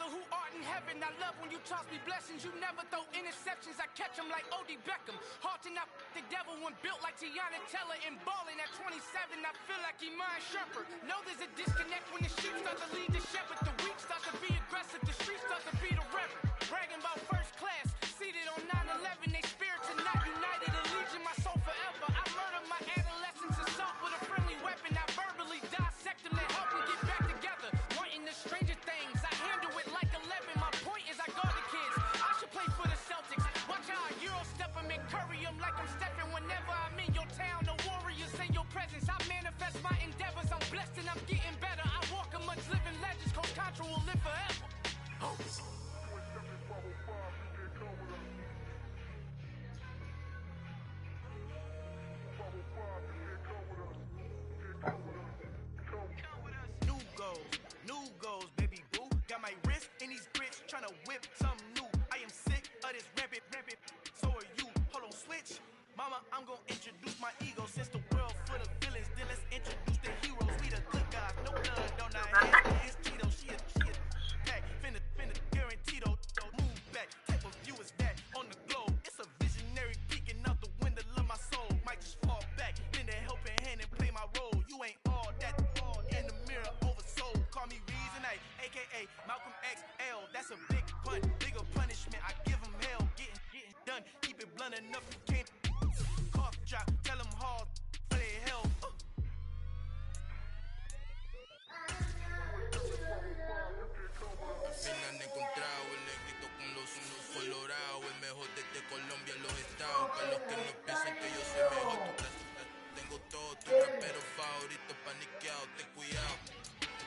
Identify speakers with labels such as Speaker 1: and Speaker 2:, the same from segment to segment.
Speaker 1: Father who art in heaven, I love when you toss me blessings. You never throw interceptions, I catch them like O.D. Beckham. Hard to not the devil when built like Tiana Teller and balling at 27. I feel like Iman Shumpert. Know there's a disconnect when the sheep start to lead the shepherd. The weak start to be aggressive, the street start to be the reverend. Bragging about first class, seated on 9/11. They spirits are not united, allegiance my soul forever. I murdered my adolescence assault with a friendly weapon. I verbally dissect them to help them get back together. Wanting the stranger things, I handle it like 11. My point is I guard the kids. I should play for the Celtics. Watch how I Euro step them and curry them like I'm stepping. Whenever I'm in your town, the warriors in your presence. I manifest my endeavors. I'm blessed and I'm getting better. I walk amongst living legends. Coach Contra will live forever. New goals, baby boo. Got my wrist in these grits, tryna whip something new. I am sick of this rampant. So are you. Hold on, switch. Mama, I'm gonna introduce my ego. Since the world full of villains, then let's introduce the heroes. We the good guys, no blood on our hands. It's Tito, she a pack. Finna guarantee though. Move back. Type of view is that on the globe. It's a visionary peeking out the window of my soul. Might just fall back, lend a helping hand and play my role. You ain't all that. In the mirror, oversold. Call me Reason A, aka Malcolm XL. That's a big pun, bigger punishment. I give him hell, getting done. Keep it blunt enough, you can't. Cough drop, tell them hard for their hell.
Speaker 2: Apenas encontrado el negrito con los unos colorados. El mejor desde Colombia, los estados. Para los que no piensan que yo soy mejor, tengo todo. Tu rapero favorito paniqueado, ten cuidado.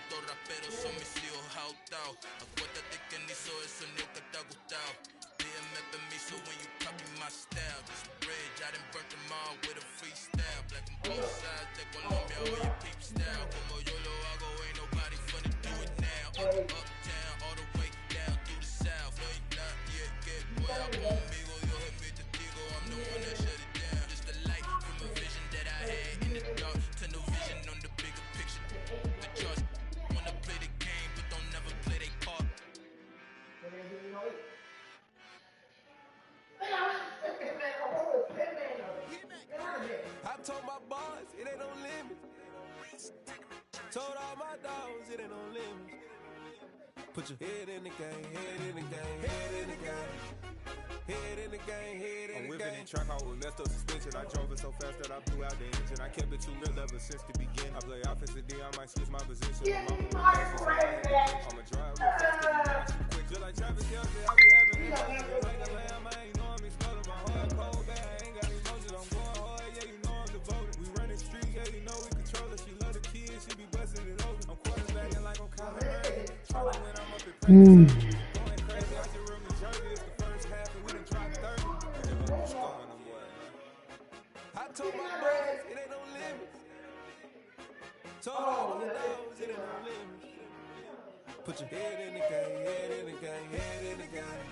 Speaker 2: Estos raperos son mis hijos jautados. Acuérdate que ni hizo eso nunca te ha gustado. Pídeme permiso when you copy my style. This bridge, I done burnt them all with a freestyle. Black on both sides de Colombia, oye peep style. Como yo lo hago, ain't nobody finna do it now. Uptown, all the way down through the south. No, you not yet, get well conmigo. Dios es mi testigo, I'm the one that shut it down. Just the light from a vision that I had in the dark. Tunnel vision on the bigger picture. The trust wanna play the game, but don't never play their part.
Speaker 3: I told my boss, it ain't no limits. Told all my dogs, it ain't no limits. Put your head in the game, head in the game, head in the game. Head in the game, head in the game. I'm whipping the track out with messed up suspension. I drove it so fast that I blew out the engine. I kept it too real ever since the beginning. I play offensive D, I might switch my position. I'm a drive real fast, quick. Just like Travis Kelce, I be having it. Like a lamb, I ain't know me smelling my heart cold bad. I ain't got emotions, I'm going hard, yeah, you know I'm devoted. We run the street, yeah, you know we control it. She love the kids, she be busting it open. I'm quarterbacking like I'm Kyler Murray. Trying when I'm up in practice. Going crazy, I just run the jersey. It's the first half and we done dropped 30. I told my boys, it ain't no limits. Told all my dogs, it ain't no limits. Put your head in the game, head in the game, head in the game.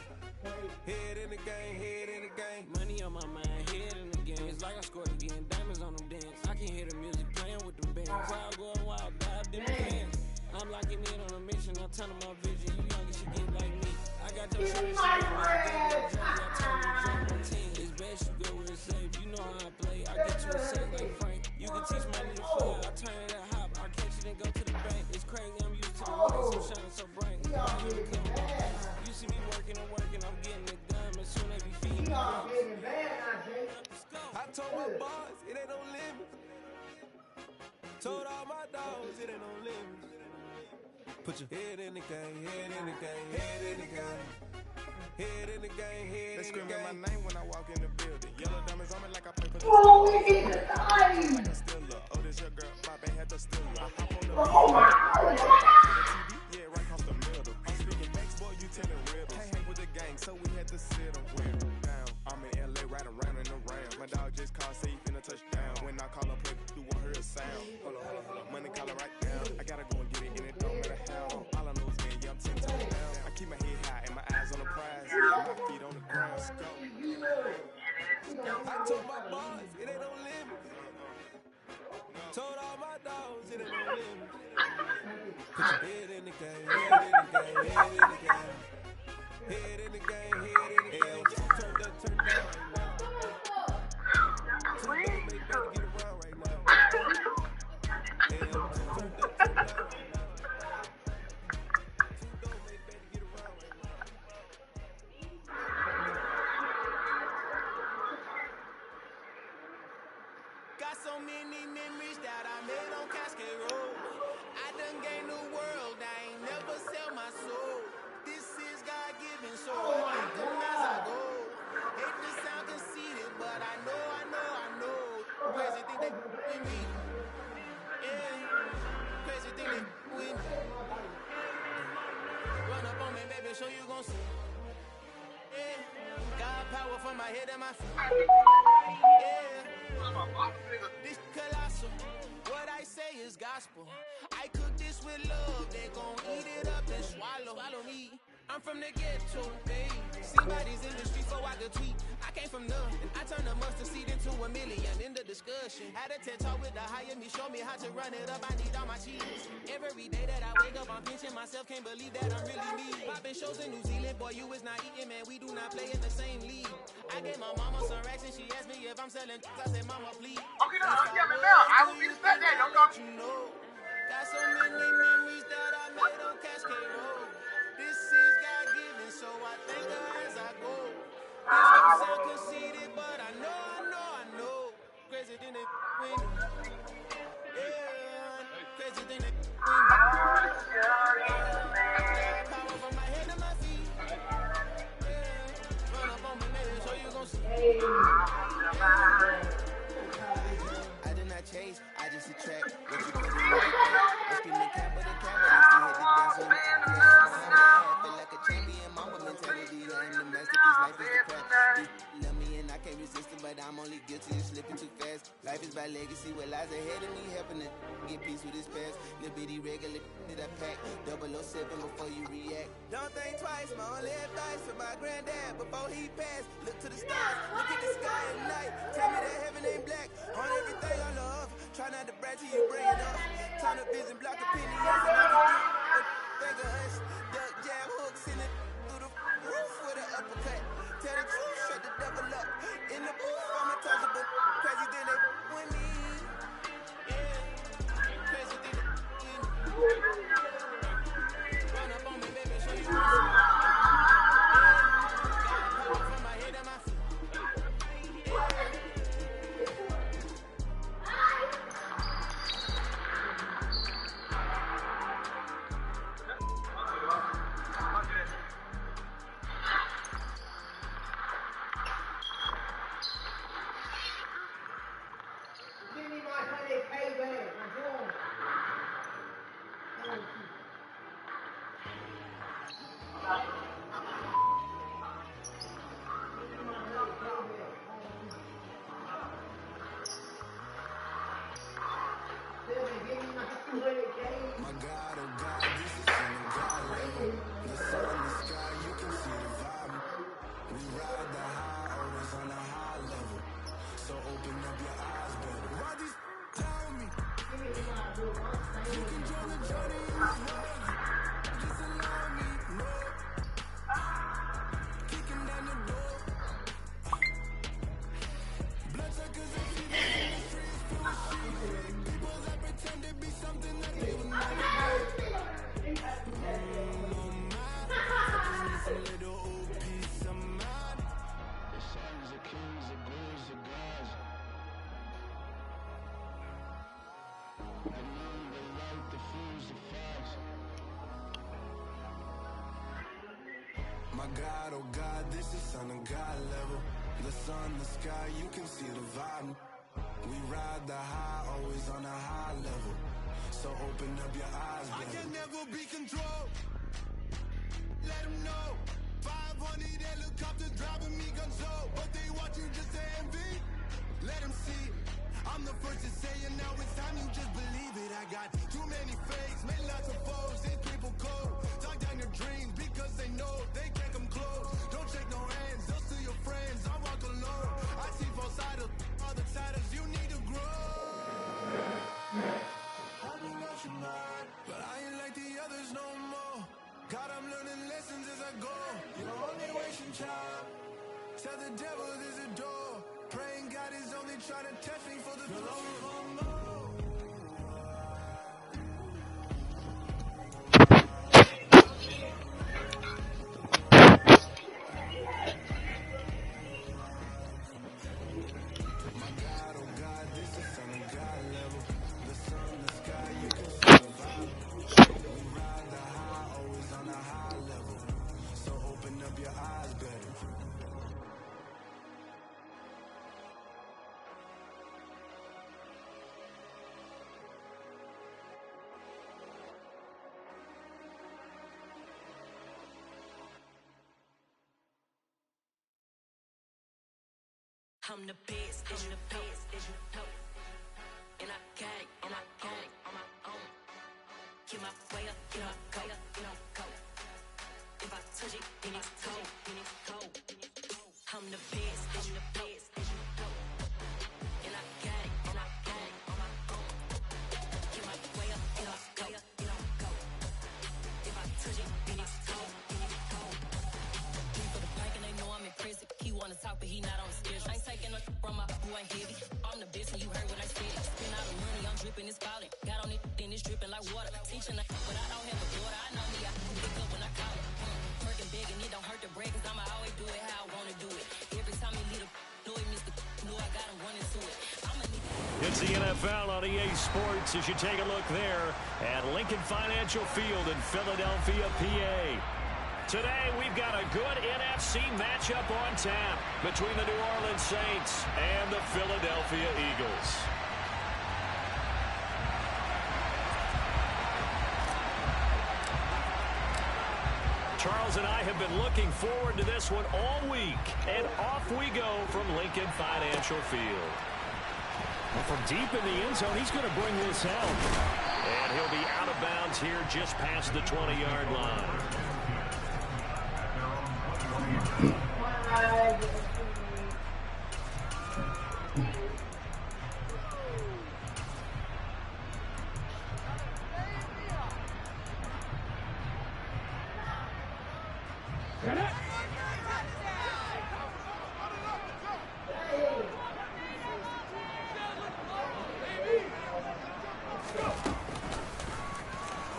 Speaker 3: Head in the game, head in the game.
Speaker 4: Money on my mind, head in the game. It's like I scored again, diamonds on them dance. I can hear the music playing with them bands. Crowd going wild, dive in the fans. I'm locking in on a mission, I'm telling my vision. You young, you should get like me. I got your shit, I tell you, my team. It's best you go where it's safe. You know how I play, I get you a safe like Frank. You can teach my little fly, I turn it that hop. I catch it and go to the bank. It's crazy, I'm used to the lights, I'm shining so bright. You see me working, I'm getting it done. As soon as we feed me.
Speaker 3: I told my boss, it ain't no limits. Told all my dogs, it ain't no limits. Put your head in the game, head in the game, head in the game. Head in the game, head in the game. They screaming my name when I walk in the building. Yellow diamonds on me like I play for the like a Steeler. Oh, this your girl, my band had the Steeler. I hop on the yeah, right across the middle. I'm speaking next, boy, you telling riddles. Can't hang with the gang, so we had to sit and wear them down. I'm in LA, right around and around. My dog just called, say he finna touch down. When I call up, play, you won't hear a sound. Hold on. Money collar right down. I gotta go and get it, and it don't matter how. All I know is man, yeah, I'm 10 toes down. I keep my head high and my eyes on the prize. My feet on the ground. I told my boys, it ain't no limits. Told all my dogs, it ain't no limits. Put your head in the game, head in the game, head in the game. Got so many memories that I made on Cascade Road. I done gained the world, I ain't never sell my soul. This is God-given, so I think them as I go. Hate to sound conceited, but I know. Crazy thing they with me. Yeah, crazy thing they with me. Run up on me, baby, show you gon' see. Yeah, God power from my head and my feet. Yeah, this colossal. What I say is gospel. I cook this with love, they gon' eat it up and swallow me. I'm from the ghetto, babe. Seen bodies in the streets so I could tweet. I came from nothing. I turned a mustard seed into a million. In the discussion, had a TED talk with the higher me. Show me how to run it up. I need all my cheese. Every day that I wake up, I'm pinching myself. Can't believe that I'm really me. Popping shows in New Zealand, boy, you is not eating, man. We do not play in the same league. I gave my mama some racks and she asked me if I'm selling. I said, mama, please.
Speaker 5: Okay, no, yeah, man, now I will be the fat dad. Don't go.
Speaker 3: You know, got so many memories that I made on Cascade Road. This is God-given, so I thank her as I go. This don't sound conceited, but I know. Crazy thing they win. Yeah, crazy thing they win. Power from my head to my feet. Yeah, run up on me, baby, so you gon' see. I did not chase, I just attract what you put in my face. I scream the cap, but they still hit the dance on me. I feel like a champion, mama mentality. I am the masterpiece, life is the craft. You love me and I can't resist it, but I'm only guilty of slipping too fast. Life is by legacy, what lies ahead of me, helping to get peace with his past. Little bitty regular that I pack, 007 before you react. Don't think twice, my only advice for my granddad before he passed. Look to the stars, look at the sky at night. Tell me that heaven ain't black. On everything I love, try not to brag till you bring it up. Turn the vision, block the penny, yes, and I can do think of us, duck jab hooks in it through the roof with an uppercut. Tell the truth, shut the devil up. In the booth, I'm untouchable. Crazy thing they with me. Yeah, crazy thing they with me. Run up on me, baby, show you what's up. Got power from my head and my feet.
Speaker 6: My God, oh God, this is on a God level. The sun, the sky, you can see the vibe. We ride the high, always on a high level. So open up your eyes, baby. I can never be controlled. Let them know. 500 helicopters driving me gonzo. But they watch you just to envy. Let them see. I'm the first to say it, now it's time you just believe it. I got too many fakes, made lots of foes. These people cold. Talk down your dreams because they know they can't come close. Don't shake no hands, those to your friends. I walk alone. I see both sides of all the titles. You need to grow. I don't got your mind, but I ain't like the others no more. God, I'm learning lessons as I go. You're only wasting time. Tell the devil there's a door. Praying God is only trying to test me for the future. My God, oh God, this is
Speaker 7: I'm the best, I'm the best, and I got it, on my own. Get my way up, get my go, go. If I touch it, then it's cold, I'm the best, and I got it, on my own. Get my way up, get my go. If I touch it, then it's cold, For the plank and they know I'm in prison. He wanna talk, but he not on the schedule. I ain't taking no from my who ain't heavy. I'm the best and you heard what I said. Spend all the money, I'm dripping, it's falling. Got on it, then it's dripping like water. Teaching but I don't have a daughter. I know me, I can pick up when I call it. Working big and it don't hurt to break, cause I'ma always do it how I wanna do it. Every time he lead a know he missed the know I got him running to it.
Speaker 8: It's the NFL on EA Sports as you take a look there at Lincoln Financial Field in Philadelphia, PA. Today, we've got a good NFC matchup on tap between the New Orleans Saints and the Philadelphia Eagles. Charles and I have been looking forward to this one all week, and off we go from Lincoln Financial Field. Well, from deep in the end zone, he's going to bring this out. And he'll be out of bounds here just past the 20-yard line.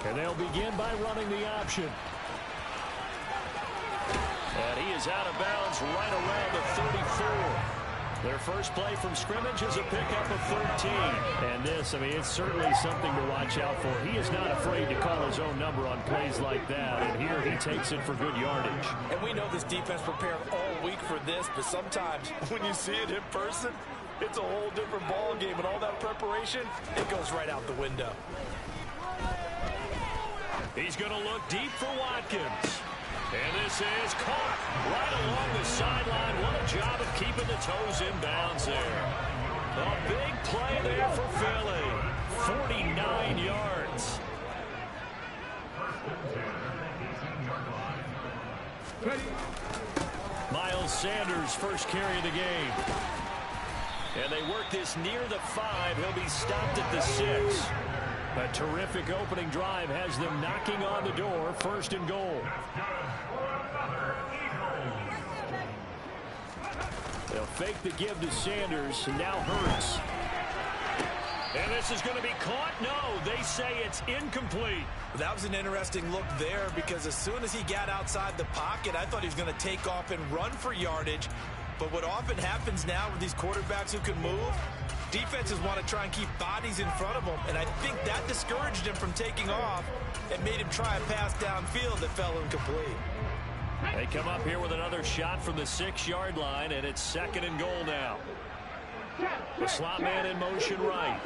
Speaker 8: And they'll begin by running the option. And he is out of bounds right around the 34. Their first play from scrimmage is a pickup of 13. And this, I mean, it's certainly something to watch out for. He is not afraid to call his own number on plays like that. And here he takes it for good yardage.
Speaker 9: And we know this defense prepared all week for this, but sometimes when you see it in person, it's a whole different ball game. And all that preparation, it goes right out the window.
Speaker 8: He's going to look deep for Watkins. And this is caught right along the sideline. What a job of keeping the toes in bounds there. A big play there for Philly. 49 yards. Miles Sanders first carry of the game. And they work this near the 5. He'll be stopped at the 6. A terrific opening drive has them knocking on the door. First and goal. They'll fake the give to Sanders. And now Hurts. And this is going to be caught. No, they say it's incomplete.
Speaker 9: That was an interesting look there because as soon as he got outside the pocket, I thought he was going to take off and run for yardage. But what often happens now with these quarterbacks who can move, defenses want to try and keep bodies in front of them, and I think that discouraged him from taking off and made him try a pass downfield that fell incomplete.
Speaker 8: They come up here with another shot from the 6-yard line, and it's second and goal now. The slot man in motion right.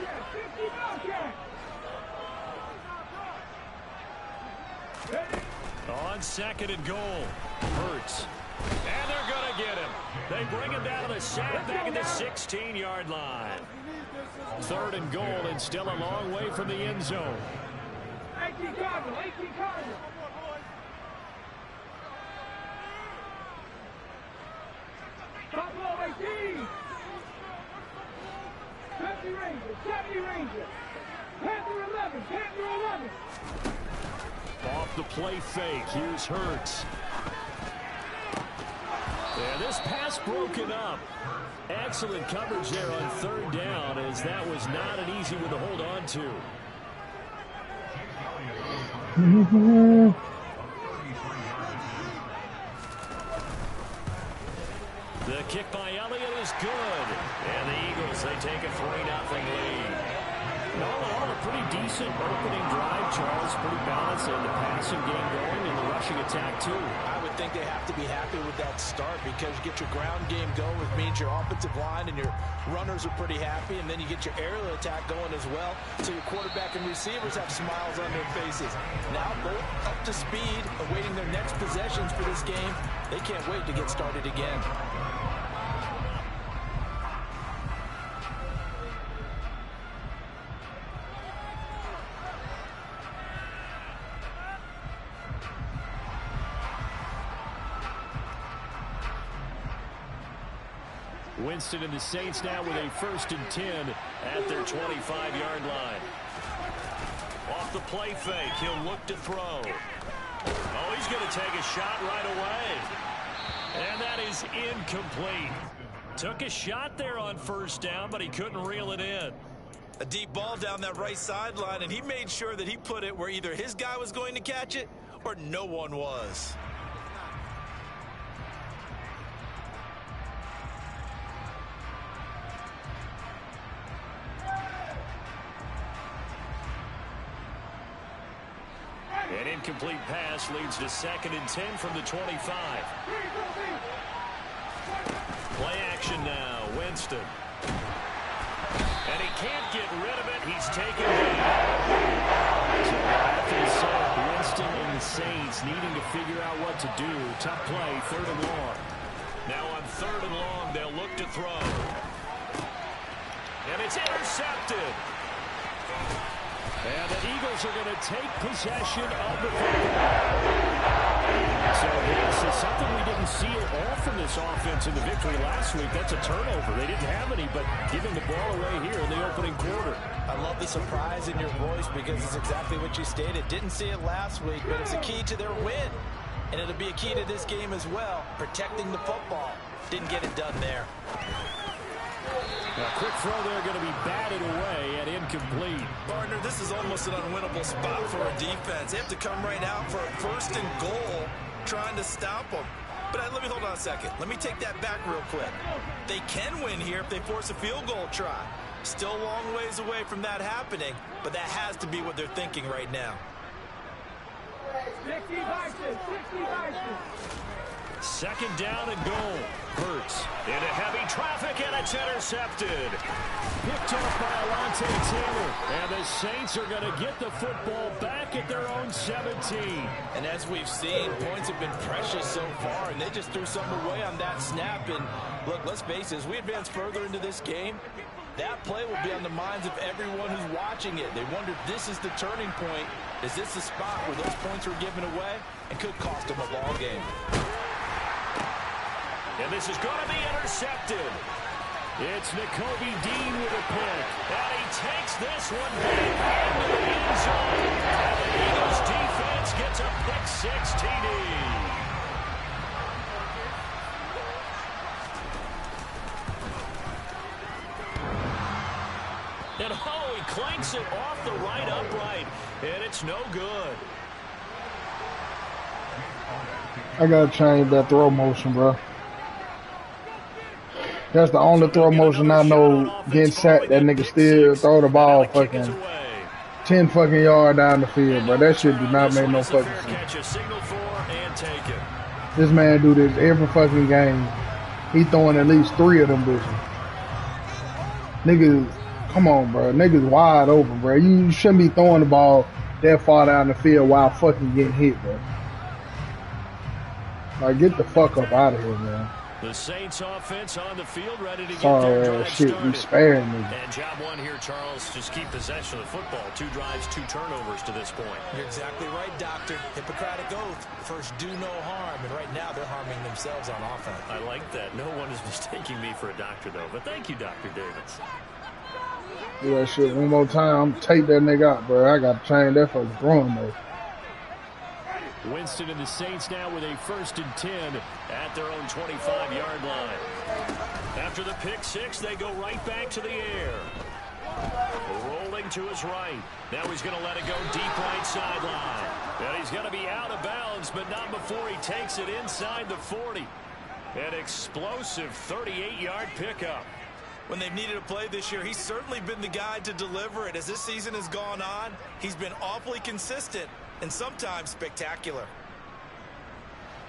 Speaker 8: On second and goal, Hurts. And they're going to get him. They bring him down to the sack back at the 16-yard line. Third and goal and still a long way from the end zone.
Speaker 5: 18 Cardinal, 18 Cardinal. Buffalo 18. 70 Rangers, 70 Rangers. Panther 11, Panther 11.
Speaker 8: Off the play fake, here's Hurts. And this pass broken up. Excellent coverage there on third down, as that was not an easy one to hold on to. The kick by Elliott is good. And the Eagles, they take a 3-0 lead. All in all, a pretty decent opening drive, Charles. Pretty balanced in the passing game going and the rushing attack, too.
Speaker 9: I would think they have to be happy with that start because you get your ground game going, which means your offensive line and your runners are pretty happy, and then you get your aerial attack going as well, so your quarterback and receivers have smiles on their faces. Now both up to speed, awaiting their next possessions for this game. They can't wait to get started again.
Speaker 8: Winston and the Saints now with a 1st and 10 at their 25-yard line. Off the play fake, he'll look to throw. Oh, he's going to take a shot right away. And that is incomplete. Took a shot there on 1st down, but he couldn't reel it in.
Speaker 9: A deep ball down that right sideline, and he made sure that he put it where either his guy was going to catch it or no one was.
Speaker 8: An incomplete pass leads to 2nd and 10 from the 25. Play action now, Winston. And he can't get rid of it. He's taken down. So Winston and the Saints needing to figure out what to do. Tough play, 3rd and long. Now on 3rd and long, they'll look to throw. And it's intercepted. And the Eagles are going to take possession of the football. So this is something we didn't see at all from this offense in the victory last week. That's a turnover. They didn't have any, but giving the ball away here in the opening quarter.
Speaker 9: I love the surprise in your voice because it's exactly what you stated. Didn't see it last week, but it's a key to their win. And it'll be a key to this game as well, protecting the football. Didn't get it done there.
Speaker 8: A quick throw there going to be batted away and incomplete.
Speaker 9: Partner, this is almost an unwinnable spot for a defense. They have to come right out for a 1st and goal trying to stop them. But let me hold on a second. Let me take that back real quick. They can win here if they force a field goal try. Still a long ways away from that happening, but that has to be what they're thinking right now.
Speaker 8: 2nd down and goal. Hurts into heavy traffic, and it's intercepted. Picked off by Alontae Taylor. And the Saints are going to get the football back at their own 17.
Speaker 9: And as we've seen, points have been precious so far, and they just threw something away on that snap. And look, let's face it, as we advance further into this game, that play will be on the minds of everyone who's watching it. They wonder if this is the turning point. Is this the spot where those points were given away and could cost them a ball game?
Speaker 8: And this is going to be intercepted. It's Nakobe Dean with a pick. And he takes this one back into the end zone. And the Eagles defense gets a pick-6 TD. And oh, he clanks it off the right upright. And it's no good.
Speaker 10: I got to change that throw motion, bro. That's the only throw motion I know. Getting sacked, that nigga still throw the ball fucking 10 fucking yards down the field, bro. That shit do not make no fucking sense. This man do this every fucking game. He throwing at least 3 of them bitches. Niggas, come on, bro. Niggas wide open, bro. You shouldn't be throwing the ball that far down the field while fucking getting hit, bro. Like, get the fuck up out of here, man.
Speaker 8: The Saints offense on the field, ready to get their drive started.
Speaker 10: You sparing me.
Speaker 8: And job one here, Charles, just keep possession of the football. 2 drives, 2 turnovers to this point.
Speaker 9: You're exactly right, Doctor. Hippocratic oath. First, do no harm. And right now, they're harming themselves on offense.
Speaker 8: I like that. No one is mistaking me for a doctor, though. But thank you, Dr. Davis.
Speaker 10: Do that shit one more time. Take that nigga out, bro. I got to change that fucking throwing, though.
Speaker 8: Winston and the Saints now with a 1st and 10 at their own 25-yard line. After the pick-6, they go right back to the air. Rolling to his right. Now he's going to let it go deep right sideline. And he's going to be out of bounds, but not before he takes it inside the 40. An explosive 38-yard pickup.
Speaker 9: When they've needed a play this year, he's certainly been the guy to deliver it. As this season has gone on, he's been awfully consistent and sometimes spectacular.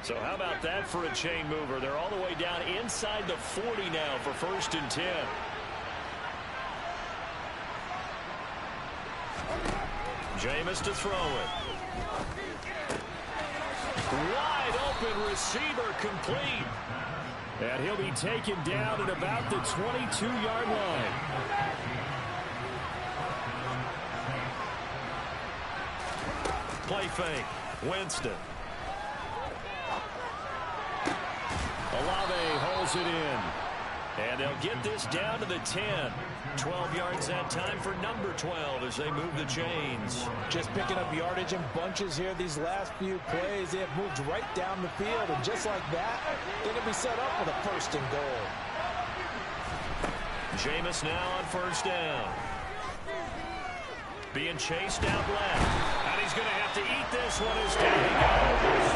Speaker 8: So how about that for a chain mover? They're all the way down inside the 40 now for 1st and 10. Jameis to throw it. Wide open receiver complete. And he'll be taken down at about the 22-yard line. Play fake. Winston. Olave holds it in. And they'll get this down to the 10. 12 yards that time for number 12 as they move the chains.
Speaker 9: Just picking up yardage in bunches here these last few plays. They have moved right down the field, and just like that, they're going to be set up with a 1st and goal.
Speaker 8: Jameis now on 1st down. Being chased out left. And he's going to have to eat this one as down he goes.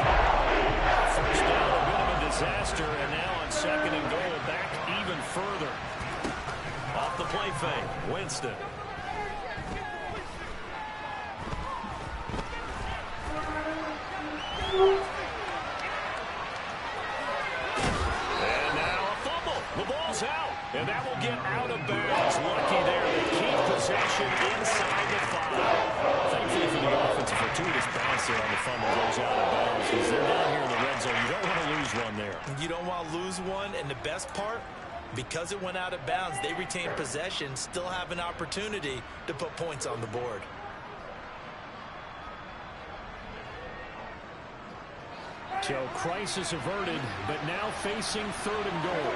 Speaker 8: 1st down, a bit of a disaster, and now on 2nd and goal, back even further. Off the play fake, Winston. And now a fumble. The ball's out. And that will get out of bounds. Lucky there to keep possession inside the 5. Thankfully for the offense, a fortuitous bounce there on the fumble goes out of bounds because they're down here in the red zone. You don't want to lose one there.
Speaker 9: You don't want to lose one, and the best part, because it went out of bounds, they retain possession, still have an opportunity to put points on the board.
Speaker 8: So crisis averted, but now facing 3rd and goal.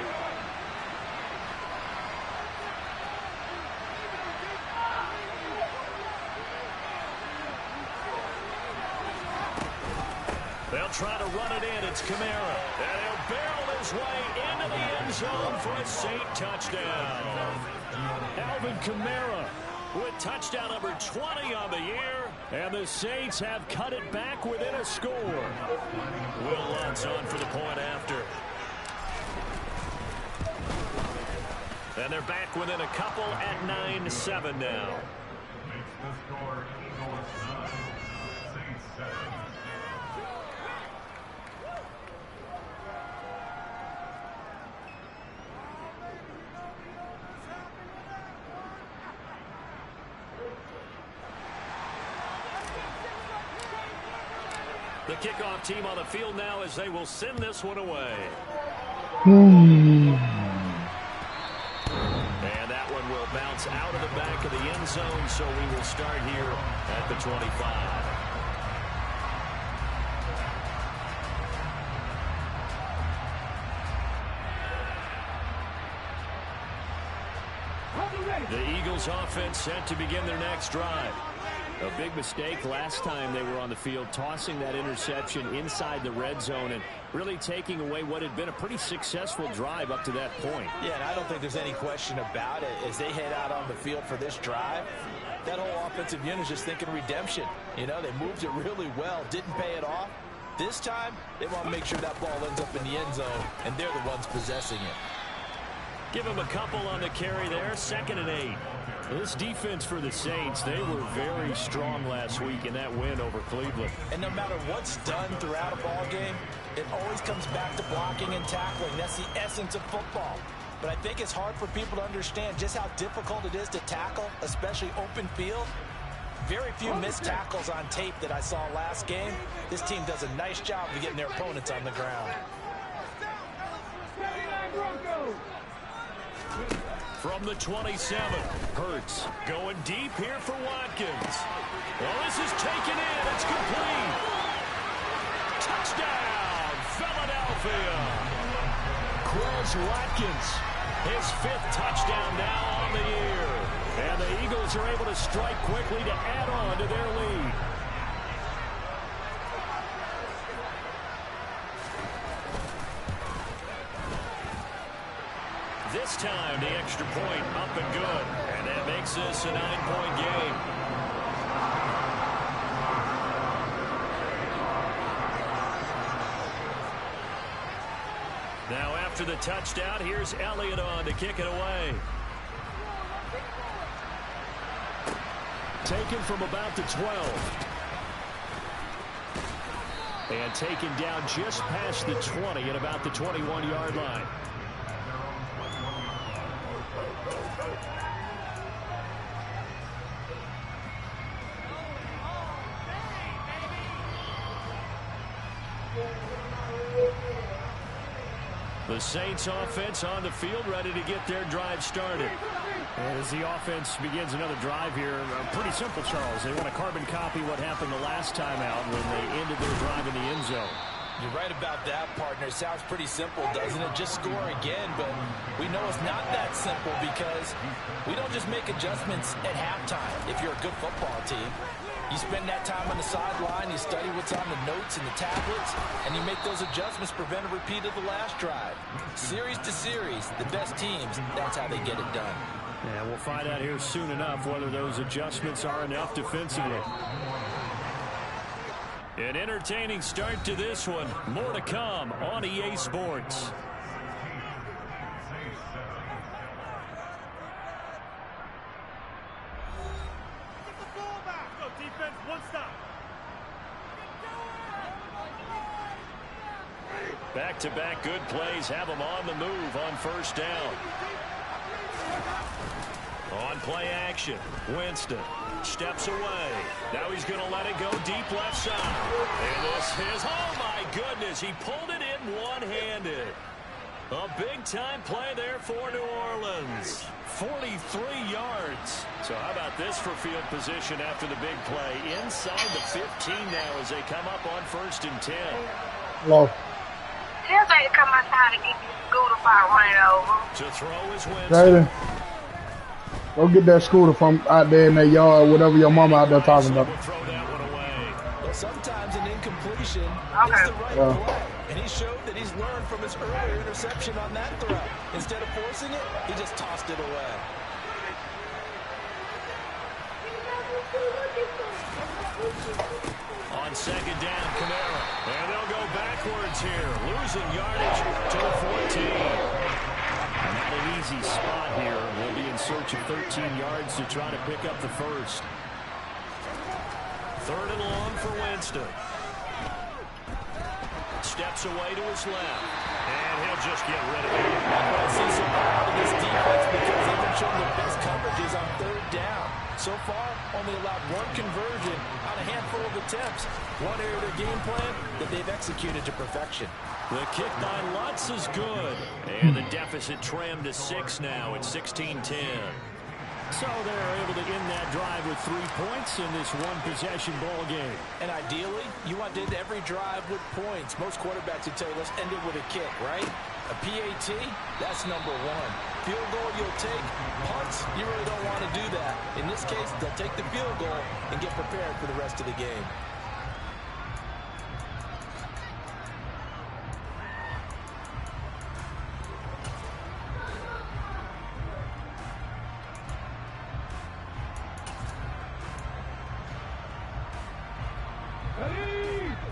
Speaker 8: They'll try to run it in. It's Kamara. And he'll barrel his way into the end zone for a Saint touchdown. Alvin Kamara with touchdown number 20 on the year. And the Saints have cut it back within a score. Will Lutz on for the point after. And they're back within a couple at 9-7 now. The kickoff team on the field now as they will send this one away. And that one will bounce out of the back of the end zone, so we will start here at the 25. The Eagles offense set to begin their next drive. A big mistake last time they were on the field, tossing that interception inside the red zone and really taking away what had been a pretty successful drive up to that point.
Speaker 9: Yeah, and I don't think there's any question about it. As they head out on the field for this drive, that whole offensive unit is just thinking redemption. You know, they moved it really well, didn't pay it off. This time, they want to make sure that ball ends up in the end zone, and they're the ones possessing it.
Speaker 8: Give them a couple on the carry there, 2nd and 8. This defense for the Saints, they were very strong last week in that win over Cleveland.
Speaker 9: And no matter what's done throughout a ball game, it always comes back to blocking and tackling. That's the essence of football. But I think it's hard for people to understand just how difficult it is to tackle, especially open field. Very few missed tackles on tape that I saw last game. This team does a nice job of getting their opponents on the ground.
Speaker 8: From the 27, Hurts going deep here for Watkins. Well, this is taken in. It's complete. Touchdown, Philadelphia. Quez Watkins, his 5th touchdown now on the year. And the Eagles are able to strike quickly to add on to their lead. This time, the extra point up and good. And that makes this a 9-point game. Now, after the touchdown, here's Elliott on to kick it away. Taken from about the 12. And taken down just past the 20 at about the 21-yard line. The Saints offense on the field, ready to get their drive started. And as the offense begins another drive here, pretty simple, Charles. They want to carbon copy what happened the last time out when they ended their drive in the end zone.
Speaker 9: You're right about that, partner. It sounds pretty simple, doesn't it? Just score again, but we know it's not that simple because we don't just make adjustments at halftime if you're a good football team. You spend that time on the sideline, you study what's on the notes and the tablets, and you make those adjustments, prevent a repeat of the last drive. Series to series, the best teams, that's how they get it done.
Speaker 8: And we'll find out here soon enough whether those adjustments are enough defensively. An entertaining start to this one. More to come on EA Sports. Back-to-back good plays have them on the move on first down. On play action, Winston steps away. Now he's going to let it go deep left side. And this is, oh my goodness, he pulled it in one-handed. A big-time play there for New Orleans. 43 yards. So how about this for field position after the big play? Inside the 15 now as they come up on 1st and 10.
Speaker 10: Hello.
Speaker 11: Tell me to come outside and get this scooter if I run it over.
Speaker 8: To throw is Winston.
Speaker 10: Go get that scooter from out there in that yard, whatever your mama out there talking about.
Speaker 8: Throw that one away.
Speaker 9: Well, sometimes an incompletion is the right play. And he showed that he's learned from his earlier interception on that throw. Instead of forcing it, he just tossed it away.
Speaker 8: On 2nd down, Kamara. And they'll go backwards here. Losing yardage to the 14. Not an easy spot here. We'll be in search of 13 yards to try to pick up the first. 3rd and long for Winston. Steps away to his left. And he'll just get rid of it.
Speaker 9: I see so proud of this defense because they've been showing the best coverages on 3rd down. So far, only allowed one conversion on a handful of attempts. One area of their game plan that they've executed to perfection.
Speaker 8: The kick by Lutz is good. And the deficit trimmed to 6 now at 16-10. So they're able to end that drive with 3 points in this one-possession ball game.
Speaker 9: And ideally, you want to end every drive with points. Most quarterbacks would tell you, let's end it with a kick, right? A PAT, that's number 1. Field goal you'll take. Punts, you really don't want to do that. In this case, they'll take the field goal and get prepared for the rest of the game.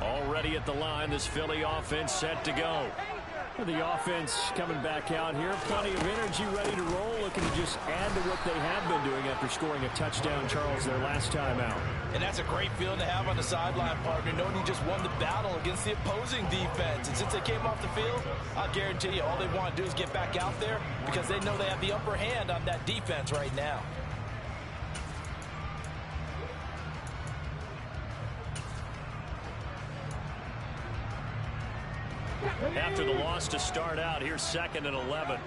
Speaker 8: Already at the line, this Philly offense set to go. The offense coming back out here. Plenty of energy, ready to roll, looking to just add to what they have been doing after scoring a touchdown, Charles, their last time out.
Speaker 9: And that's a great feeling to have on the sideline, partner, knowing you just won the battle against the opposing defense. And since they came off the field, I'll guarantee you all they want to do is get back out there because they know they have the upper hand on that defense right now.
Speaker 8: After the loss to start out, here's 2nd and 11.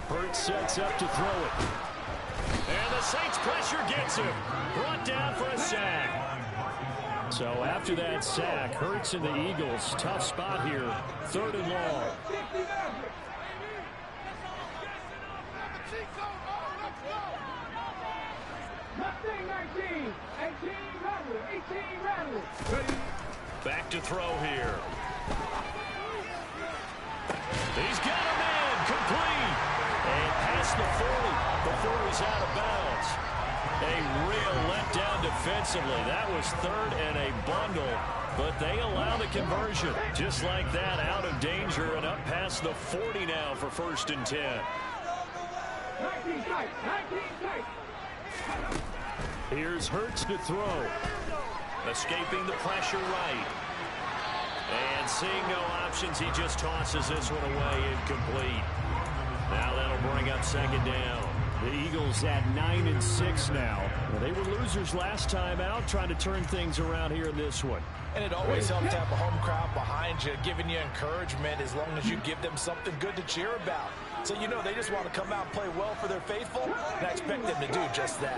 Speaker 8: Hurts sets up to throw it. And the Saints pressure gets him. Brought down for a sack. So after that sack, Hurts and the Eagles, tough spot here, 3rd and long. Back to throw here. He's got a man, complete. And past the 40 before he's out of bounds. A real letdown defensively. That was 3rd and a bundle, but they allow the conversion. Just like that, out of danger and up past the 40 now for 1st and 10. Here's Hurts to throw. Escaping the pressure right. And seeing no options, he just tosses this one away incomplete. Now that'll bring up 2nd down. The Eagles at 9-6 now. Well, they were losers last time out, trying to turn things around here in this one.
Speaker 9: And it always helps to have a home crowd behind you, giving you encouragement as long as you give them something good to cheer about. So you know they just want to come out and play well for their faithful, and I expect them to do just that.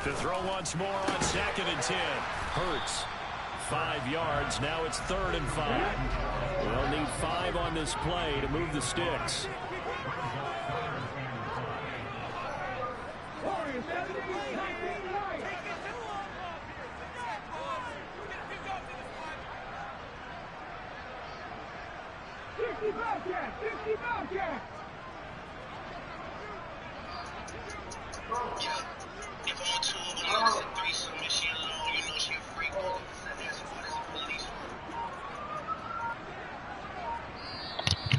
Speaker 8: To throw once more on 2nd and 10. Hurts. 5 yards. Now it's 3rd and 5. They'll need 5 on this play to move the sticks.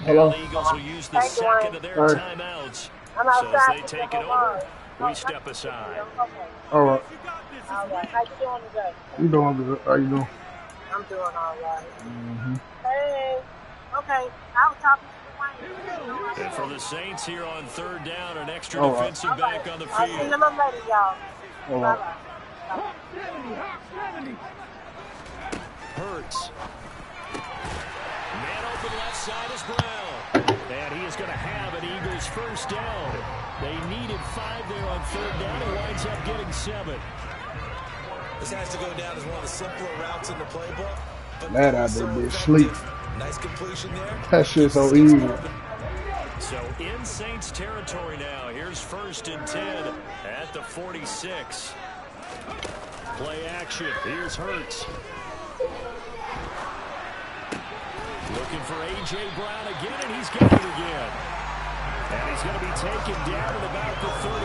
Speaker 10: Hello.
Speaker 8: The Eagles will use the second of their timeouts. So as they take it over, we step aside.
Speaker 10: All right.
Speaker 11: All right. How you doing today?
Speaker 10: You doing good? How you doing?
Speaker 11: I'm doing all right.
Speaker 10: Mm-hmm.
Speaker 11: Hey. Okay. I was talking to Dwayne.
Speaker 8: And for the Saints here on 3rd down, an extra defensive back on the field.
Speaker 11: I'll see you a little later, y'all.
Speaker 10: All right.
Speaker 8: Hurts. Man open left side is Brown. And he is going to have an Eagles first down. They needed 5 there on 3rd down. He winds up getting 7.
Speaker 9: This has to go down as one of the simpler routes in the playbook. But
Speaker 10: that out there did sleep.
Speaker 9: Nice completion there.
Speaker 10: That shit's so easy.
Speaker 8: So in Saints territory now. Here's 1st and 10 at the 46. Play action. Here's Hurts. Looking for A.J. Brown again, and he's got it again. And he's going to be taken down at about the 33.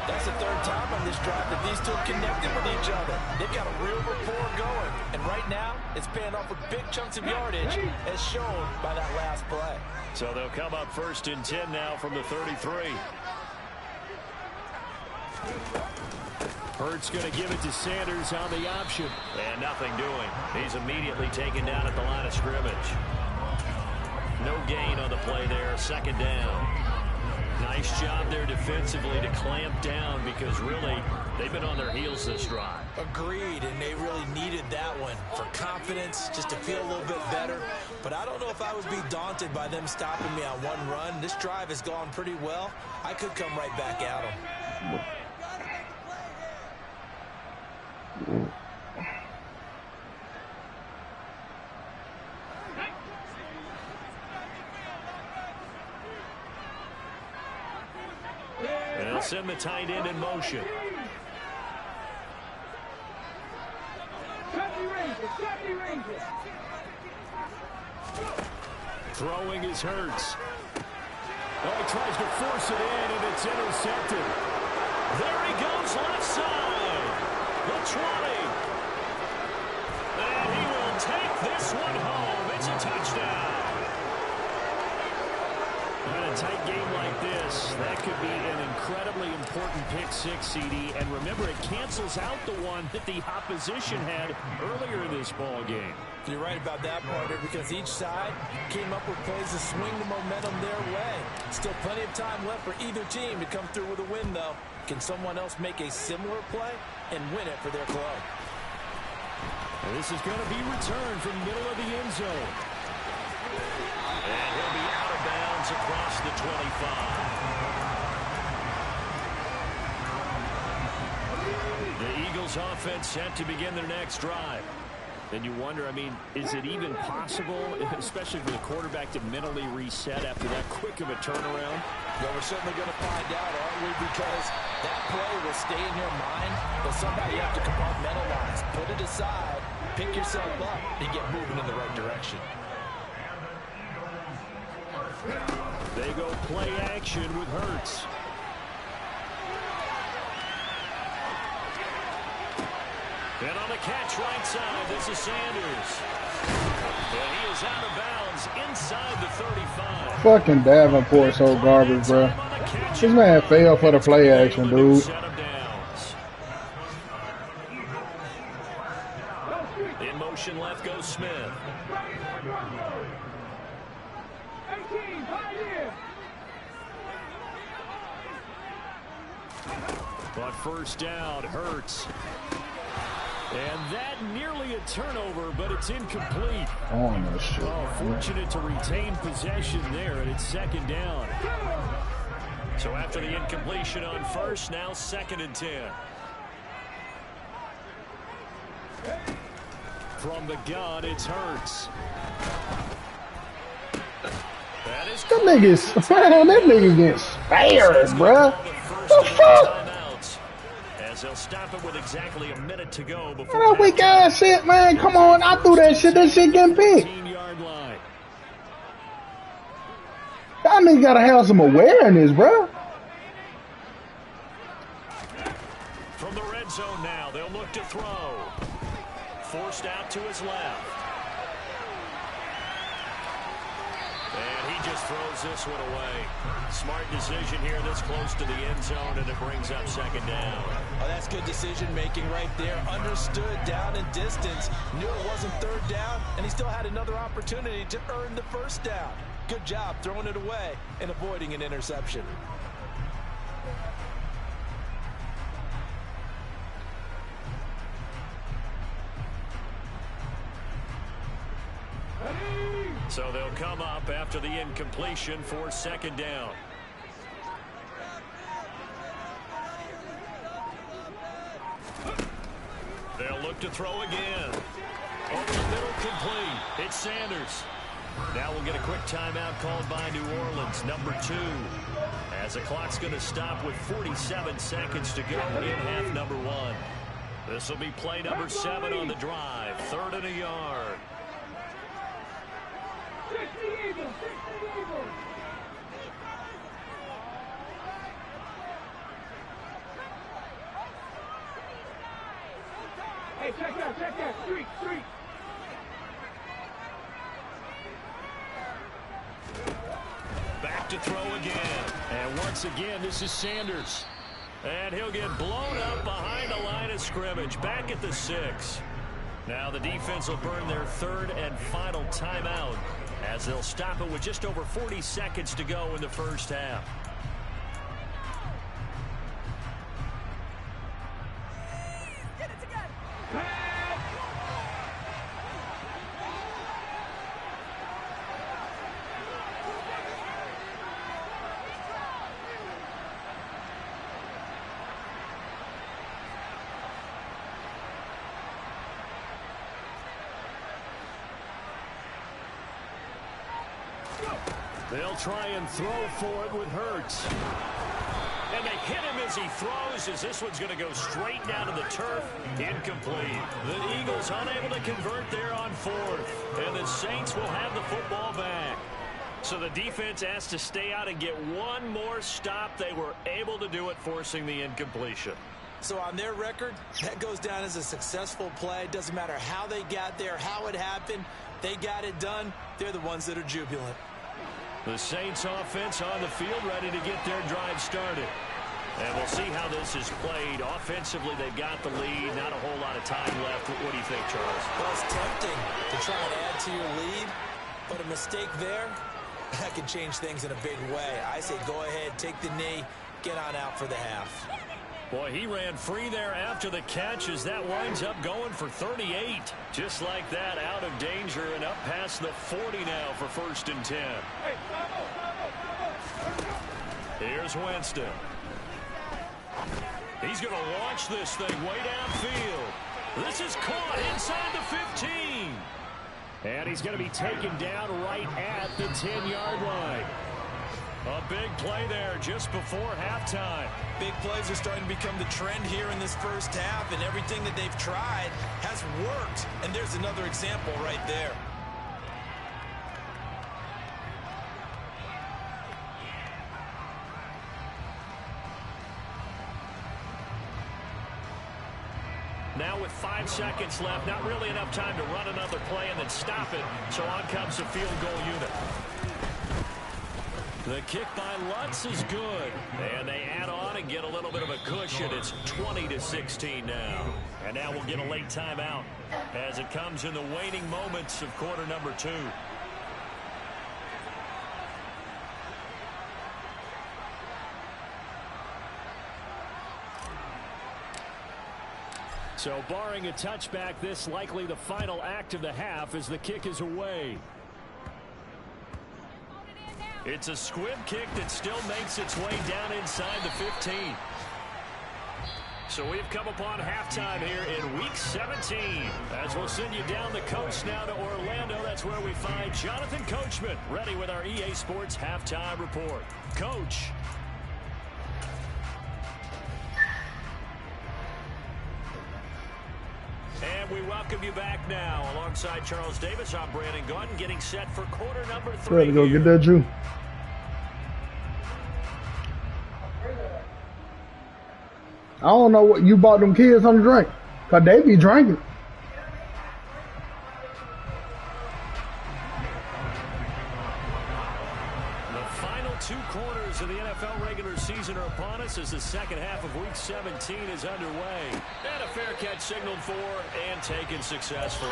Speaker 9: That's the 3rd time on this drive that these two connected with each other. They've got a real rapport going. And right now, it's paying off with big chunks of yardage, as shown by that last play.
Speaker 8: So they'll come up 1st and 10 now from the 33. Hurts going to give it to Sanders on the option. And nothing doing. He's immediately taken down at the line of scrimmage. No gain on the play there. 2nd down. Nice job there defensively to clamp down because really they've been on their heels this drive.
Speaker 9: Agreed, and they really needed that one for confidence, just to feel a little bit better. But I don't know if I would be daunted by them stopping me on one run. This drive has gone pretty well. I could come right back at them.
Speaker 8: And they'll send the tight end in motion. Throwing is Hurts. Oh, he tries to force it in, and it's intercepted. There he goes, left side. The 20. And he will take this one home. It's a touchdown. In a tight game like this, that could be an incredibly important pick six, CD. And remember, it cancels out the one that the opposition had earlier in this ball game.
Speaker 9: You're right about that, partner, because each side came up with plays to swing the momentum their way. Still plenty of time left for either team to come through with a win, though. Can someone else make a similar play and win it for their club?
Speaker 8: And this is going to be returned from the middle of the end zone. And he'll be out of bounds across the 25. The Eagles offense set to begin their next drive. And you wonder, I mean, is it even possible, especially for the quarterback, to mentally reset after that quick of a turnaround?
Speaker 9: Well, we're certainly going to find out, aren't we? Because that play will stay in your mind, but somebody you have to compartmentalize. Put it aside, pick yourself up, and get moving in the right direction.
Speaker 8: They go play action with Hurts. And on the catch right side, this is Sanders. And he is out of bounds inside the 35.
Speaker 10: Fucking Davenport so garbage, bro. This man failed for the play action, dude.
Speaker 8: In motion left goes Smith.
Speaker 5: 18, pioneer.
Speaker 8: On first down, Hurts. And that nearly a turnover, but it's incomplete.
Speaker 10: Oh, no shit.
Speaker 8: Oh, fortunate to retain possession there, and it's second down. So after the incompletion on first, now 2nd and 10. From the gun, it's Hurts.
Speaker 10: That nigga's, man, that nigga gets spared, bruh. The fuck?
Speaker 8: As they'll stop it with exactly a minute to go before
Speaker 10: that weak ass shit, man. Come on, I threw that shit. That shit getting big. That nigga gotta have some awareness, bruh.
Speaker 8: From the red zone now, they'll look to throw. Forced out to his left. And he just throws this one away. Smart decision here this close to the end zone, and it brings up 2nd down.
Speaker 9: Oh, that's good decision-making right there. Understood down and distance. Knew it wasn't 3rd down, and he still had another opportunity to earn the 1st down. Good job throwing it away and avoiding an interception.
Speaker 8: So they'll come up after the incompletion for 2nd down. They'll look to throw again. Over the middle, complete. It's Sanders. Now we'll get a quick timeout called by New Orleans, number 2. As the clock's going to stop with 47 seconds to go in half number 1. This will be play number 7 on the drive. 3rd and a yard.
Speaker 5: Hey, check that, street.
Speaker 8: Back to throw again. And once again, this is Sanders. And he'll get blown up behind the line of scrimmage. Back at the 6. Now the defense will burn their 3rd and final timeout, as they'll stop it with just over 40 seconds to go in the first half. They'll try and throw for it with Hurts. And they hit him as he throws, as this one's going to go straight down to the turf. Incomplete. The Eagles unable to convert there on 4th. And the Saints will have the football back. So the defense has to stay out and get one more stop. They were able to do it, forcing the incompletion.
Speaker 9: So on their record, that goes down as a successful play. Doesn't matter how they got there, how it happened. They got it done. They're the ones that are jubilant.
Speaker 8: The Saints offense on the field, ready to get their drive started. And we'll see how this is played. Offensively, they've got the lead. Not a whole lot of time left. What do you think, Charles?
Speaker 9: Well, it's tempting to try and add to your lead, but a mistake there, that can change things in a big way. I say go ahead, take the knee, get on out for the half.
Speaker 8: Boy, he ran free there after the catch as that winds up going for 38. Just like that, out of danger and up past the 40 now for 1st and 10. Here's Winston. He's going to launch this thing way downfield. This is caught inside the 15. And he's going to be taken down right at the 10-yard line. A big play there just before halftime.
Speaker 9: Big plays are starting to become the trend here in this first half, and everything that they've tried has worked. And there's another example right there.
Speaker 8: Now with 5 seconds left, not really enough time to run another play and then stop it. So on comes the field goal unit. The kick by Lutz is good. And they add on and get a little bit of a cushion. It's 20-16 now. And now we'll get a late timeout as it comes in the waning moments of quarter number 2. So barring a touchback, this likely the final act of the half as the kick is away. It's a squib kick that still makes its way down inside the 15. So we've come upon halftime here in Week 17. As we'll send you down the coast now to Orlando, that's where we find Jonathan Coachman ready with our EA Sports Halftime Report. Coach. And we welcome you back now. Alongside Charles Davis, I'm Brandon Gaudin, getting set for quarter number 3.
Speaker 10: Ready to go get that, Drew. I don't know what you bought them kids some drink, because they be drinking.
Speaker 8: The final 2 quarters of the NFL regular season are upon us as the second half of Week 17 is underway. And a fair catch signaled for and taken successfully.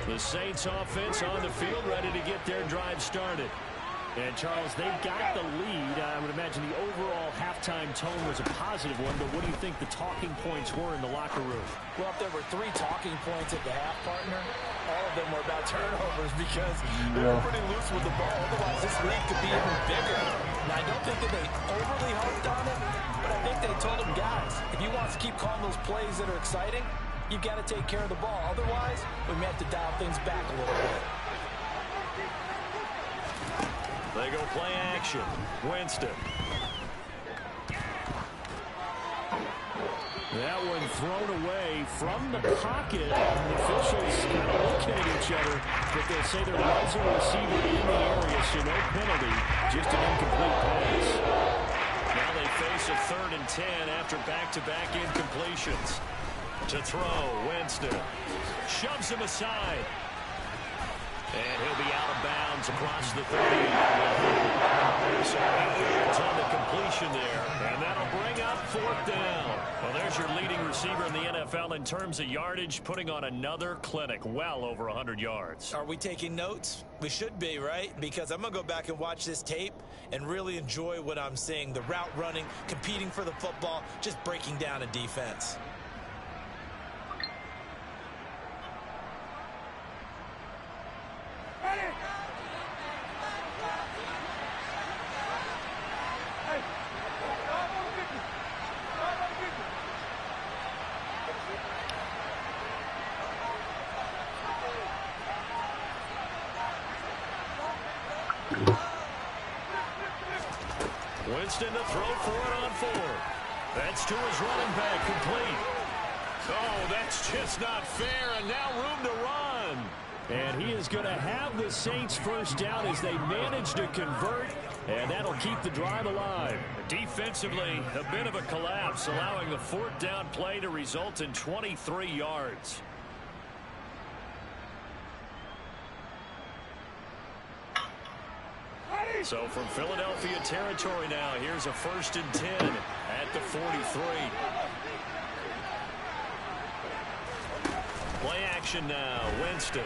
Speaker 8: The Saints offense on the field ready to get their drive started. And, Charles, they've got the lead. I would imagine the overall halftime tone was a positive one, but what do you think the talking points were in the locker room?
Speaker 9: Well, if there were 3 talking points at the half, partner, all of them were about turnovers because they were pretty loose with the ball. Otherwise, this lead could be even bigger. Now, I don't think that they overly harped on it, but I think they told them, guys, if you want to keep calling those plays that are exciting, you've got to take care of the ball. Otherwise, we may have to dial things back a little bit.
Speaker 8: They go play action. Winston. That one thrown away from the pocket. The officials kind of looking at each other, but they'll say there was a receiver in the area, so no penalty, just an incomplete pass. Now they face a 3rd and 10 after back-to-back incompletions. To throw, Winston shoves him aside. And he'll be out of bounds across the 30. So 8 yards on the completion there. And that'll bring up 4th down. Well, there's your leading receiver in the NFL in terms of yardage, putting on another clinic, well over 100 yards.
Speaker 9: Are we taking notes? We should be, right? Because I'm going to go back and watch this tape and really enjoy what I'm seeing. The route running, competing for the football, just breaking down a defense.
Speaker 8: Winston to throw for it on 4. That's to his running back, complete. Oh, that's just not fair, and now room to run. And he is going to have the Saints first down as they manage to convert, and that'll keep the drive alive. Defensively, a bit of a collapse, allowing the 4th down play to result in 23 yards. So from Philadelphia territory now, here's a 1st and 10 at the 43. Play action now, Winston.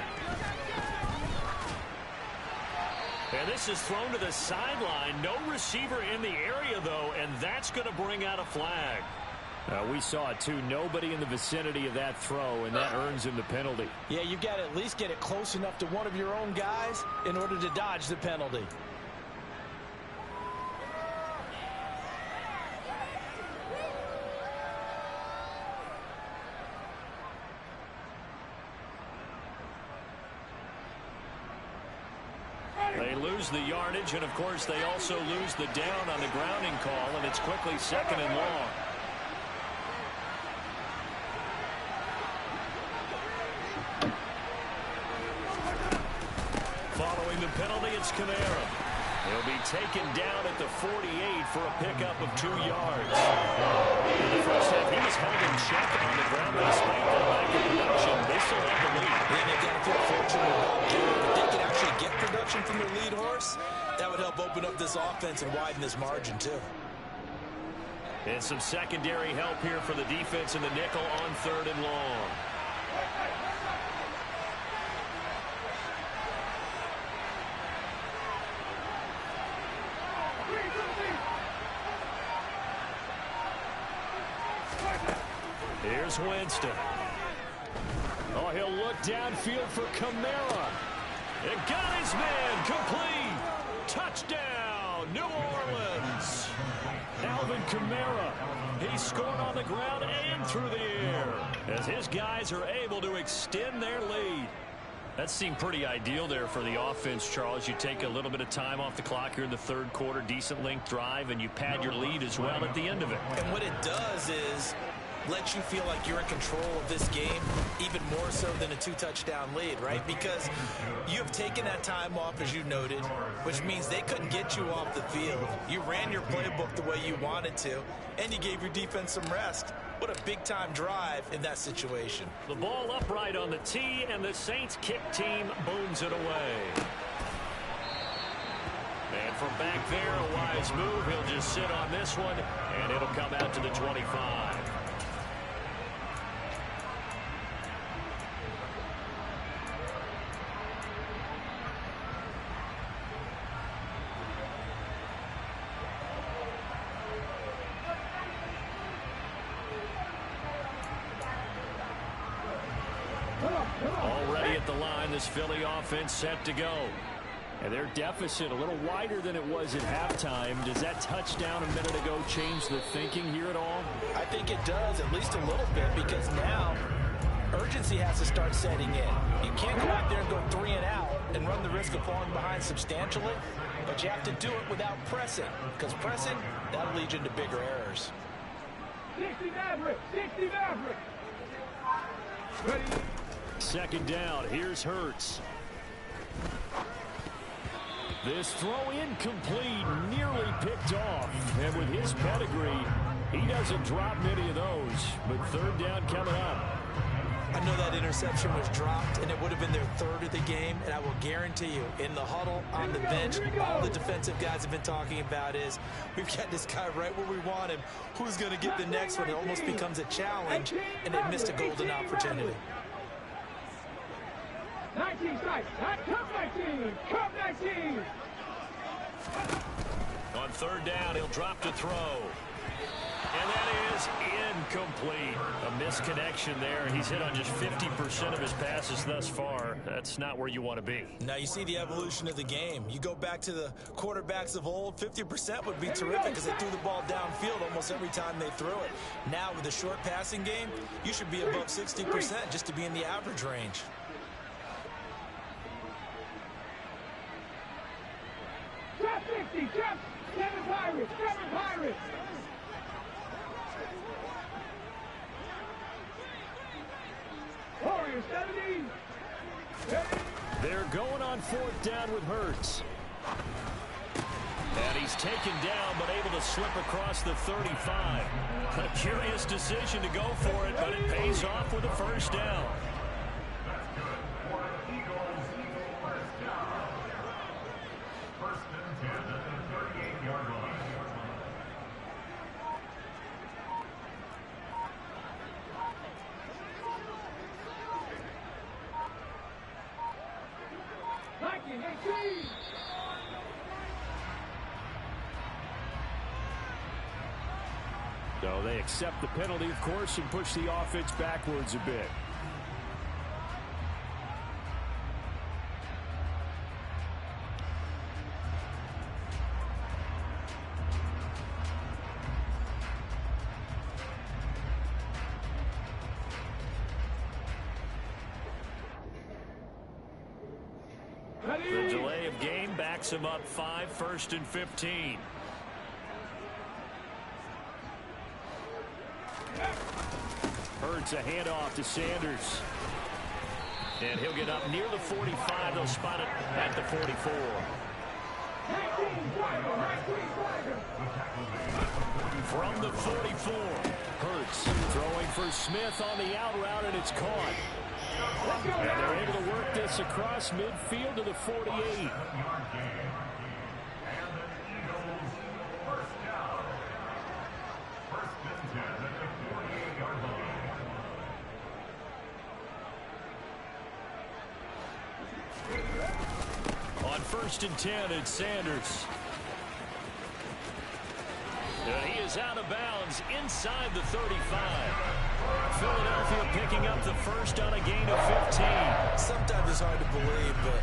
Speaker 8: And this is thrown to the sideline. No receiver in the area, though, and that's going to bring out a flag. We saw it, too. Nobody in the vicinity of that throw, and that earns him the penalty.
Speaker 9: Yeah, you've got to at least get it close enough to one of your own guys in order to dodge the penalty.
Speaker 8: They lose the yardage, and, of course, they also lose the down on the grounding call, and it's quickly 2nd and long. Following the penalty, it's Kamara. He'll be taken down at the 48 for a pickup of 2 yards. In the first half, he was held in check on the ground, but despite that lack of production, they still have the lead.
Speaker 9: And they've got to feel fortunate about that. If they could actually get production from their lead horse, that would help open up this offense and widen this margin, too.
Speaker 8: And some secondary help here for the defense in the nickel on 3rd and long. Here's Winston. Oh, he'll look downfield for Kamara. It got his man complete. Touchdown, New Orleans. Alvin Kamara. He scored on the ground and through the air as his guys are able to extend their lead. That seemed pretty ideal there for the offense, Charles. You take a little bit of time off the clock here in the 3rd quarter, decent length drive, and you pad your lead as well at the end of it.
Speaker 9: And what it does is let you feel like you're in control of this game even more so than a 2-touchdown lead, right? Because you have taken that time off, as you noted, which means they couldn't get you off the field. You ran your playbook the way you wanted to, and you gave your defense some rest. What a big-time drive in that situation.
Speaker 8: The ball upright on the tee, and the Saints kick team booms it away. And from back there, a wise move. He'll just sit on this one, and it'll come out to the 25. Already at the line, this Philly offense set to go. And their deficit a little wider than it was at halftime. Does that touchdown a minute ago change the thinking here at all?
Speaker 9: I think it does, at least a little bit, because now urgency has to start setting in. You can't go out there and go 3 and out and run the risk of falling behind substantially, but you have to do it without pressing, because pressing, that'll lead you into bigger errors.
Speaker 5: 60 Maverick, 60 Maverick. Ready.
Speaker 8: 2nd down. Here's Hurts. This throw incomplete, nearly picked off. And with his pedigree, he doesn't drop many of those. But 3rd down coming up.
Speaker 9: I know that interception was dropped, and it would have been their 3rd of the game. And I will guarantee you, in the huddle, on the bench, all the defensive guys have been talking about is, we've got this guy right where we want him. Who's going to get the next one? It almost becomes a challenge, and they missed a golden opportunity.
Speaker 5: 19 strikes. Come 19. Come 19.
Speaker 8: On 3rd down, he'll drop to throw. And that is incomplete. A misconnection there. He's hit on just 50% of his passes thus far. That's not where you want to be.
Speaker 9: Now you see the evolution of the game. You go back to the quarterbacks of old, 50% would be terrific because they threw the ball downfield almost every time they threw it. Now with the short passing game, you should be above 60% just to be in the average range.
Speaker 5: Drop 60, drop 7 Pirates, 7 Pirates. Warriors 70.
Speaker 8: They're going on 4th down with Hurts. And he's taken down, but able to slip across the 35. A curious decision to go for it, but it pays off with a 1st down. So they accept the penalty, of course, and push the offense backwards a bit. The delay of game backs him up 5, 1st and 15. Hurts a handoff to Sanders. And he'll get up near the 45. They'll spot it at the 44. From the 44, Hurts throwing for Smith on the out route, and it's caught. And they're able to work this across midfield to the 48. On 1st and 10, it's Sanders. He is out of bounds inside the 35. Philadelphia picking up the first on a gain of 15.
Speaker 9: Sometimes it's hard to believe, but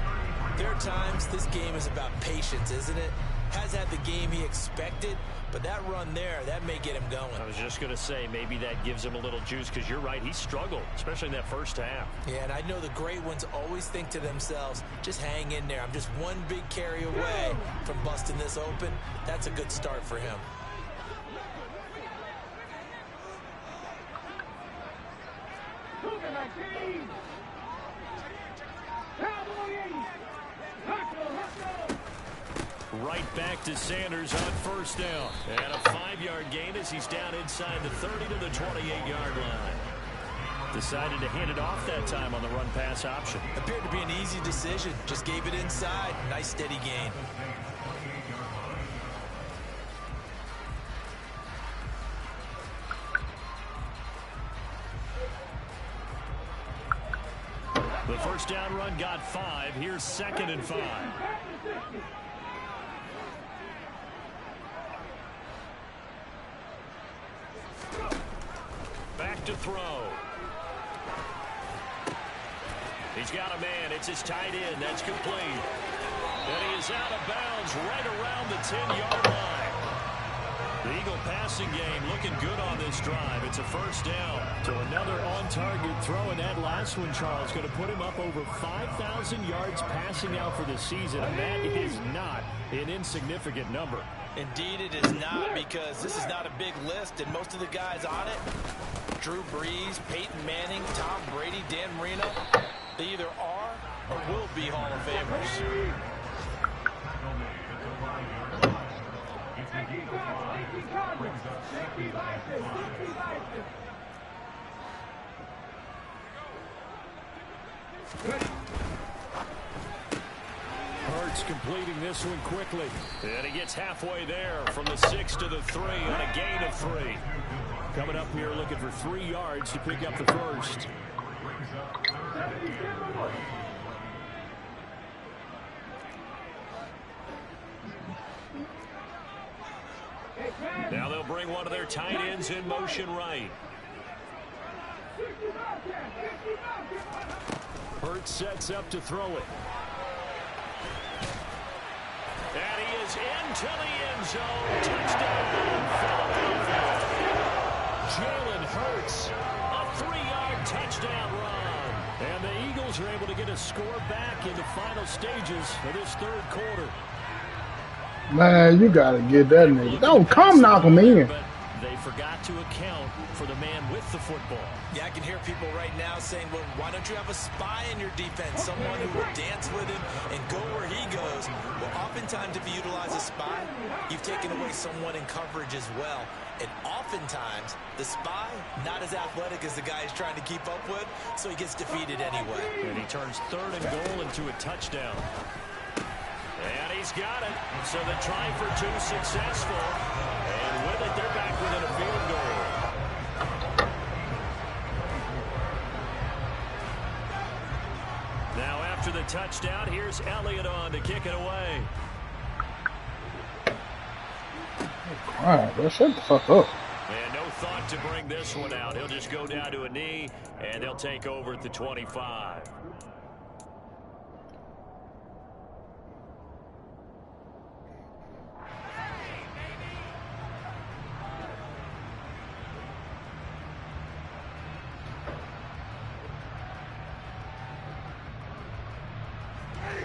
Speaker 9: there are times this game is about patience, isn't it? Has had the game he expected, but that run there, that may get him going.
Speaker 8: I was just going to say, maybe that gives him a little juice, because you're right, he struggled, especially in that first half.
Speaker 9: Yeah, and I know the great ones always think to themselves, just hang in there. I'm just one big carry away from busting this open. That's a good start for him.
Speaker 8: Right back to Sanders on 1st down. And a 5-yard gain as he's down inside the 30 to the 28-yard line. Decided to hand it off that time on the run-pass option.
Speaker 9: Appeared to be an easy decision. Just gave it inside. Nice steady gain.
Speaker 8: The 1st down run got 5. Here's 2nd and 5. Back to throw. He's got a man. It's his tight end. That's complete. And he is out of bounds right around the 10-yard line. The Eagle passing game looking good on this drive. It's a 1st down to another on-target throw, and that last one, Charles, going to put him up over 5,000 yards passing out for the season, and that is not an insignificant number.
Speaker 9: Indeed it is not, because this is not a big list, and most of the guys on it, Drew Brees, Peyton Manning, Tom Brady, Dan Marino, they either are or will be Hall of Famers.
Speaker 8: Hurts completing this one quickly. And he gets halfway there from the 6 to the 3 on a gain of 3. Coming up here looking for 3 yards to pick up the first. Now they'll bring one of their tight ends in motion right. Hurts sets up to throw it. And he is into the end zone. Touchdown, Philadelphia. Jalen Hurts, a 3-yard touchdown run. And the Eagles are able to get a score back in the final stages of this 3rd quarter.
Speaker 10: Man, you got to get that nigga. Don't come knock him in.
Speaker 8: But they forgot to account for the man with the football.
Speaker 9: Yeah, I can hear people right now saying, well, why don't you have a spy in your defense? Someone who will dance with him and go where he goes. Well, oftentimes if you utilize a spy, you've taken away someone in coverage as well. And oftentimes, the spy, not as athletic as the guy he's trying to keep up with, so he gets defeated anyway.
Speaker 8: And he turns 3rd and goal into a touchdown. And he's got it. So the try for 2 successful. And with it, they're back within a field goal. Now after the touchdown, here's Elliott on to kick it away.
Speaker 10: All right, bro, shut the fuck up.
Speaker 8: And no thought to bring this one out. He'll just go down to a knee, and they'll take over at the 25.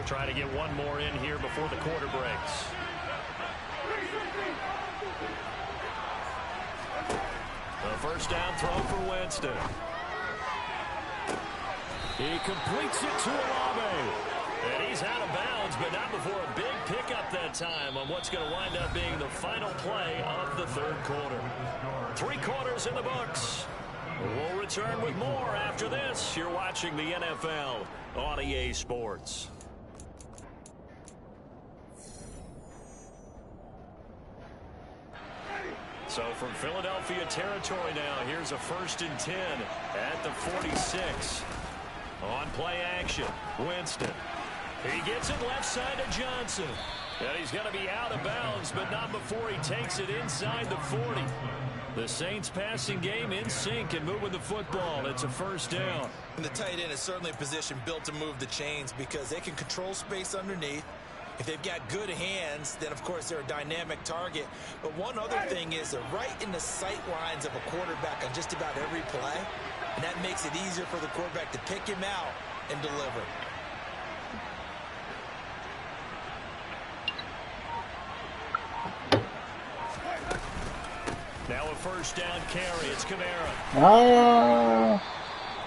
Speaker 8: Try to get one more in here before the quarter breaks. The 1st down throw for Winston. He completes it to Olave. And he's out of bounds, but not before a big pickup that time on what's going to wind up being the final play of the third quarter. 3 quarters in the books. We'll return with more after this. You're watching the NFL on EA Sports. So from Philadelphia territory now, here's a 1st and 10 at the 46. On play action, Winston. He gets it left side to Johnson. And he's going to be out of bounds, but not before he takes it inside the 40. The Saints passing game in sync and moving the football. It's a 1st down.
Speaker 9: And the tight end is certainly a position built to move the chains because they can control space underneath. If they've got good hands, then, of course, they're a dynamic target. But one other thing is they're right in the sight lines of a quarterback on just about every play. And that makes it easier for the quarterback to pick him out and deliver.
Speaker 8: Now a 1st down carry. It's Kamara.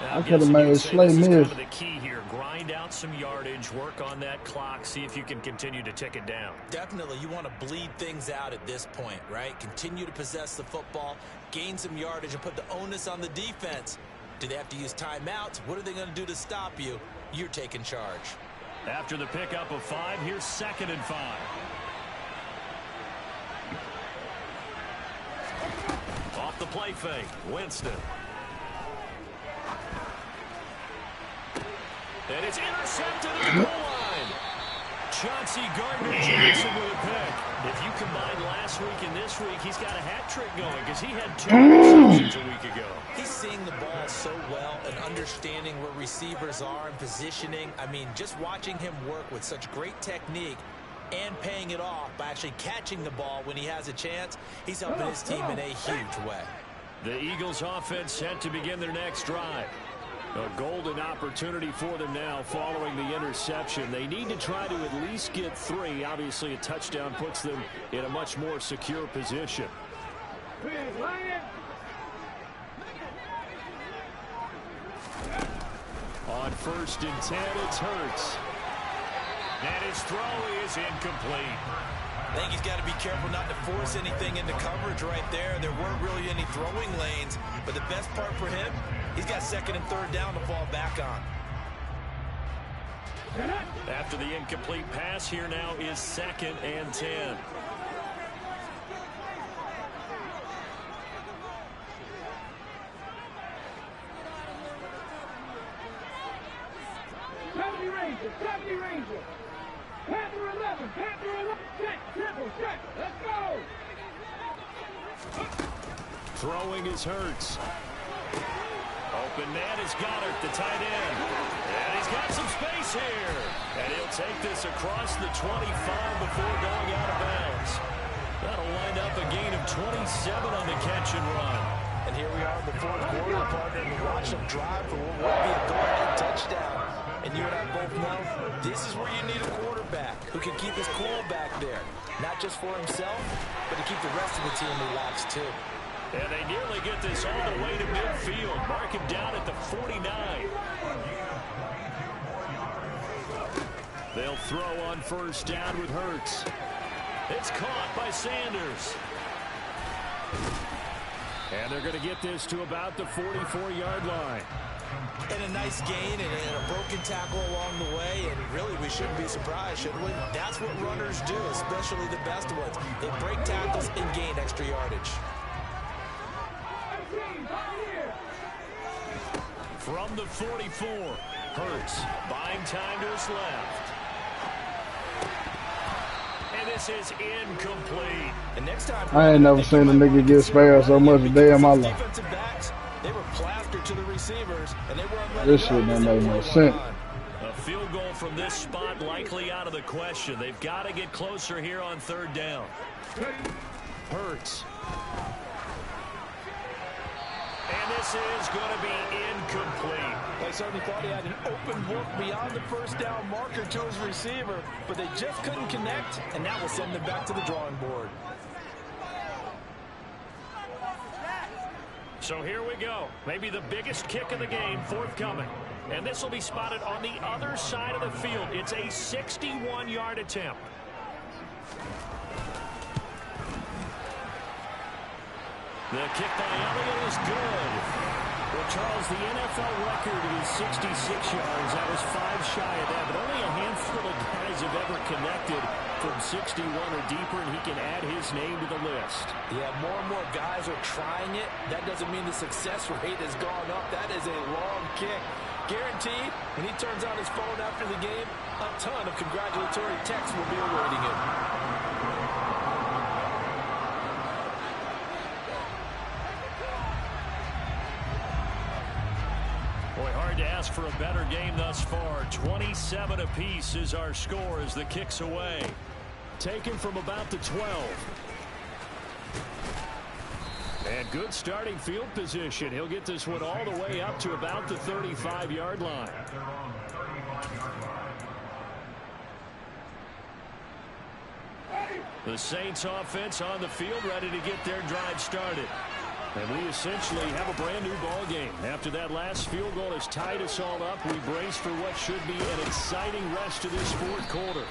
Speaker 10: I could have made Slay miss.
Speaker 8: Kind of the key here. Grind out some yardage. Work on that clock. See if you can continue to tick it down.
Speaker 9: Definitely. You want to bleed things out at this point, right? Continue to possess the football, gain some yardage, and put the onus on the defense. Do they have to use timeouts? What are they going to do to stop you? You're taking charge.
Speaker 8: After the pickup of 5, here's 2nd and 5. Off the play fake, Winston. And it's intercepted at the goal line. Chauncey Gardner-Johnson with a pick. If you combine last week and this week, he's got a hat trick going because he had 2 interceptions a week ago.
Speaker 9: He's seeing the ball so well and understanding where receivers are and positioning. I mean, just watching him work with such great technique and paying it off by actually catching the ball when he has a chance, he's helping his team in a huge way.
Speaker 8: The Eagles offense set to begin their next drive. A golden opportunity for them now following the interception. They need to try to at least get 3. Obviously, a touchdown puts them in a much more secure position. On 1st and 10, it's Hurts. And his throw is incomplete.
Speaker 9: I think he's got to be careful not to force anything into coverage right there. There weren't really any throwing lanes, but the best part for him, he's got 2nd and 3rd down to fall back on.
Speaker 8: After the incomplete pass, here now is 2nd and 10.
Speaker 5: Panther Ranger. Panther 11. Panther 11. Set. Triple. Set. Let's go.
Speaker 8: Throwing is Hurts. Open man is Goddard, the tight end. And he's got some space here. And he'll take this across the 25 before going out of bounds. That'll wind up a gain of 27 on the catch and run.
Speaker 9: And here we are in the 4th quarter, partner, and watch them drive for what will be a go-ahead touchdown. And you and I both know this is where you need a quarterback who can keep his cool back there. Not just for himself, but to keep the rest of the team relaxed too.
Speaker 8: And they nearly get this all the way to midfield. Mark him down at the 49. They'll throw on 1st down with Hurts. It's caught by Sanders. And they're going to get this to about the 44-yard line.
Speaker 9: And a nice gain and a broken tackle along the way. And really, we shouldn't be surprised, should we? That's what runners do, especially the best ones. They break tackles and gain extra yardage.
Speaker 8: From the 44, Hurts buying time to his left. And this is incomplete.
Speaker 9: And next time,
Speaker 10: I ain't never seen a nigga get spared so much a day in my life.
Speaker 9: Defensive backs, they were plastered to the receivers, and they were
Speaker 10: this shit don't make no sense.
Speaker 8: A field goal from this spot likely out of the question. They've got to get closer here on 3rd down. Hurts. And this is going to be incomplete.
Speaker 9: They certainly thought he had an open look beyond the 1st down marker to his receiver, but they just couldn't connect, and that will send them back to the drawing board.
Speaker 8: So here we go. Maybe the biggest kick of the game forthcoming. And this will be spotted on the other side of the field. It's a 61-yard attempt. The kick by Elliott is good. Well, Charles, the NFL record is 66 yards. That was 5 shy of that, but only a handful of guys have ever connected from 61 or deeper, and he can add his name to the list.
Speaker 9: Yeah, more and more guys are trying it. That doesn't mean the success rate has gone up. That is a long kick. Guaranteed, when he turns on his phone after the game, a ton of congratulatory texts will be awaiting him.
Speaker 8: Boy, hard to ask for a better game thus far. 27 apiece is our score as the kick's away. Taken from about the 12. And good starting field position. He'll get this one all the way up to about the 35-yard line. The Saints offense on the field, ready to get their drive started. And we essentially have a brand new ball game. After that last field goal has tied us all up, we brace for what should be an exciting rest of this fourth quarter.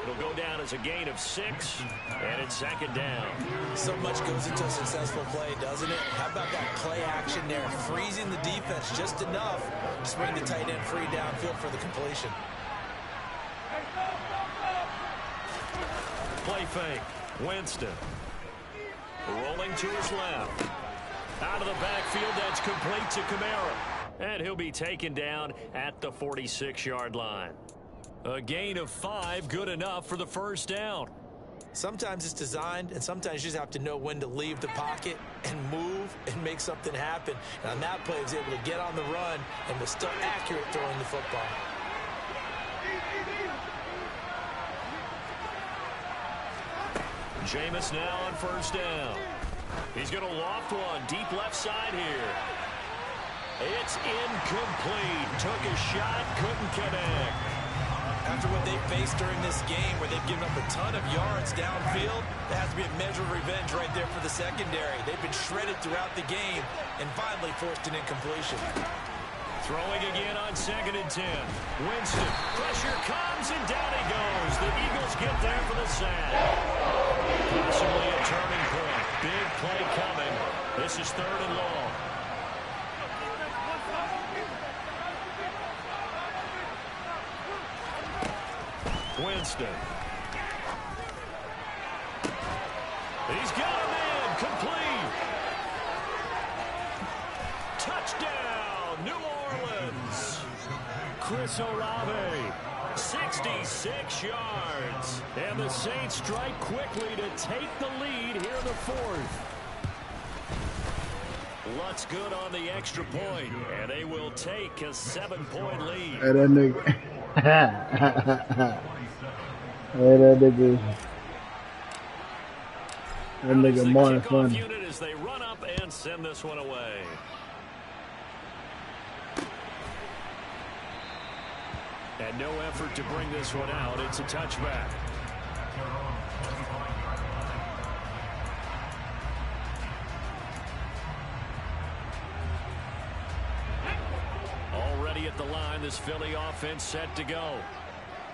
Speaker 8: It'll go down as a gain of 6, and it's second down.
Speaker 9: So much goes into a successful play, doesn't it? How about that play action there, freezing the defense just enough to bring the tight end free downfield for the completion.
Speaker 8: Play fake. Winston. Rolling to his left. Out of the backfield, that's complete to Kamara. And he'll be taken down at the 46-yard line. A gain of 5, good enough for the first down.
Speaker 9: Sometimes it's designed, and sometimes you just have to know when to leave the pocket and move and make something happen. And on that play, he was able to get on the run and was still accurate throwing the football.
Speaker 8: Jameis now on first down. He's going to loft one deep left side here. It's incomplete. Took a shot, couldn't connect.
Speaker 9: After what they faced during this game where they've given up a ton of yards downfield, there has to be a measure of revenge right there for the secondary. They've been shredded throughout the game and finally forced an incompletion.
Speaker 8: Throwing again on 2nd and 10. Winston, pressure comes and down he goes. The Eagles get there for the sack. Possibly a turning point. Big play coming. This is 3rd and long. Winston. He's got a man. Complete. Touchdown, New Orleans. Chris Olave, 66 yards. And the Saints strike quickly to take the lead here in the 4th. Luck's good on the extra point, and they will take a 7-point lead.
Speaker 10: Hey, that nigga. Hey, that nigga more funny.
Speaker 8: Unit as they run up and send this one away. And no effort to bring this one out. It's a touchback. Already at the line, this Philly offense set to go.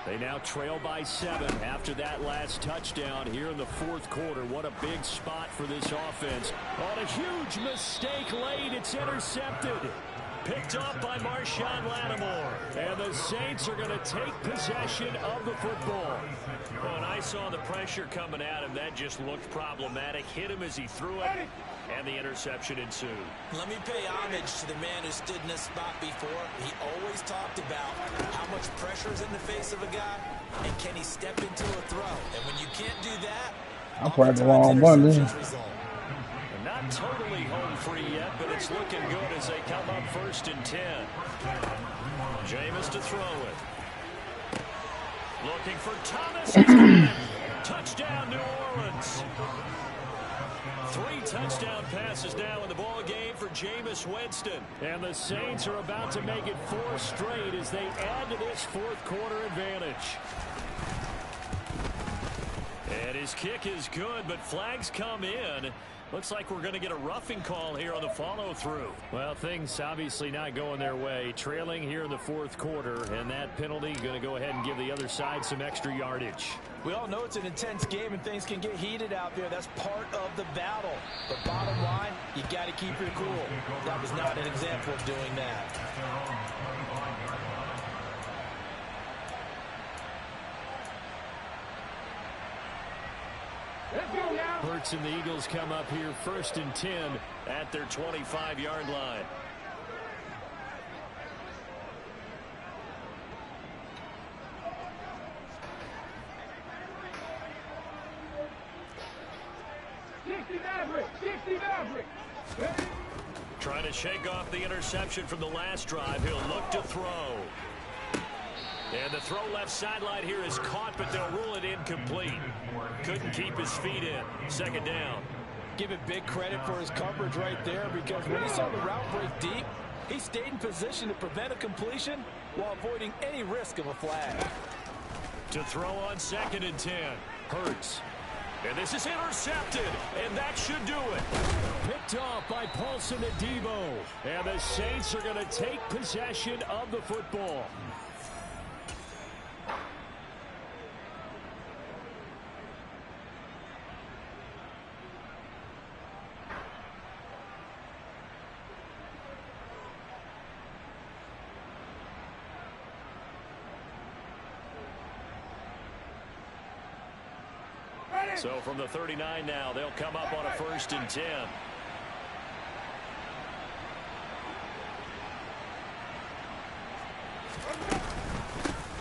Speaker 8: They now trail by 7 after that last touchdown here in the 4th quarter. What a big spot for this offense. On a huge mistake late, it's intercepted. Picked up by Marshawn Lattimore. And the Saints are going to take possession of the football. When I saw the pressure coming at him, that just looked problematic. Hit him as he threw it, and the interception ensued.
Speaker 9: Let me pay homage to the man who stood in this spot before. He always talked about how much pressure is in the face of a guy, and can he step into a throw. And when you can't do that,
Speaker 10: I'm probably the wrong one, man.
Speaker 8: Not totally home free yet, but it's looking good as they come up 1st and 10. Jameis to throw it. Looking for Thomas. Touchdown, New Orleans. 3 touchdown passes now in the ball game for Jameis Winston. And the Saints are about to make it 4 straight as they add to this 4th quarter advantage. And his kick is good, but flags come in. Looks like we're going to get a roughing call here on the follow-through. Well, things obviously not going their way. Trailing here in the fourth quarter, and that penalty going to go ahead and give the other side some extra yardage.
Speaker 9: We all know it's an intense game, and things can get heated out there. That's part of the battle. But bottom line, you got to keep your cool. That was not an example of doing that.
Speaker 8: Hurts and the Eagles come up here 1st and 10 at their 25-yard line. Trying to shake off the interception from the last drive. He'll look to throw. And the throw left sideline here is caught, but they'll rule it incomplete. Couldn't keep his feet in. 2nd down.
Speaker 9: Give it big credit for his coverage right there, because when he saw the route break deep, he stayed in position to prevent a completion while avoiding any risk of a flag.
Speaker 8: To throw on 2nd and 10. Hurts. And this is intercepted, and that should do it. Picked off by Paulson Adebo. And the Saints are going to take possession of the football. So from the 39 now, they'll come up on a 1st and 10.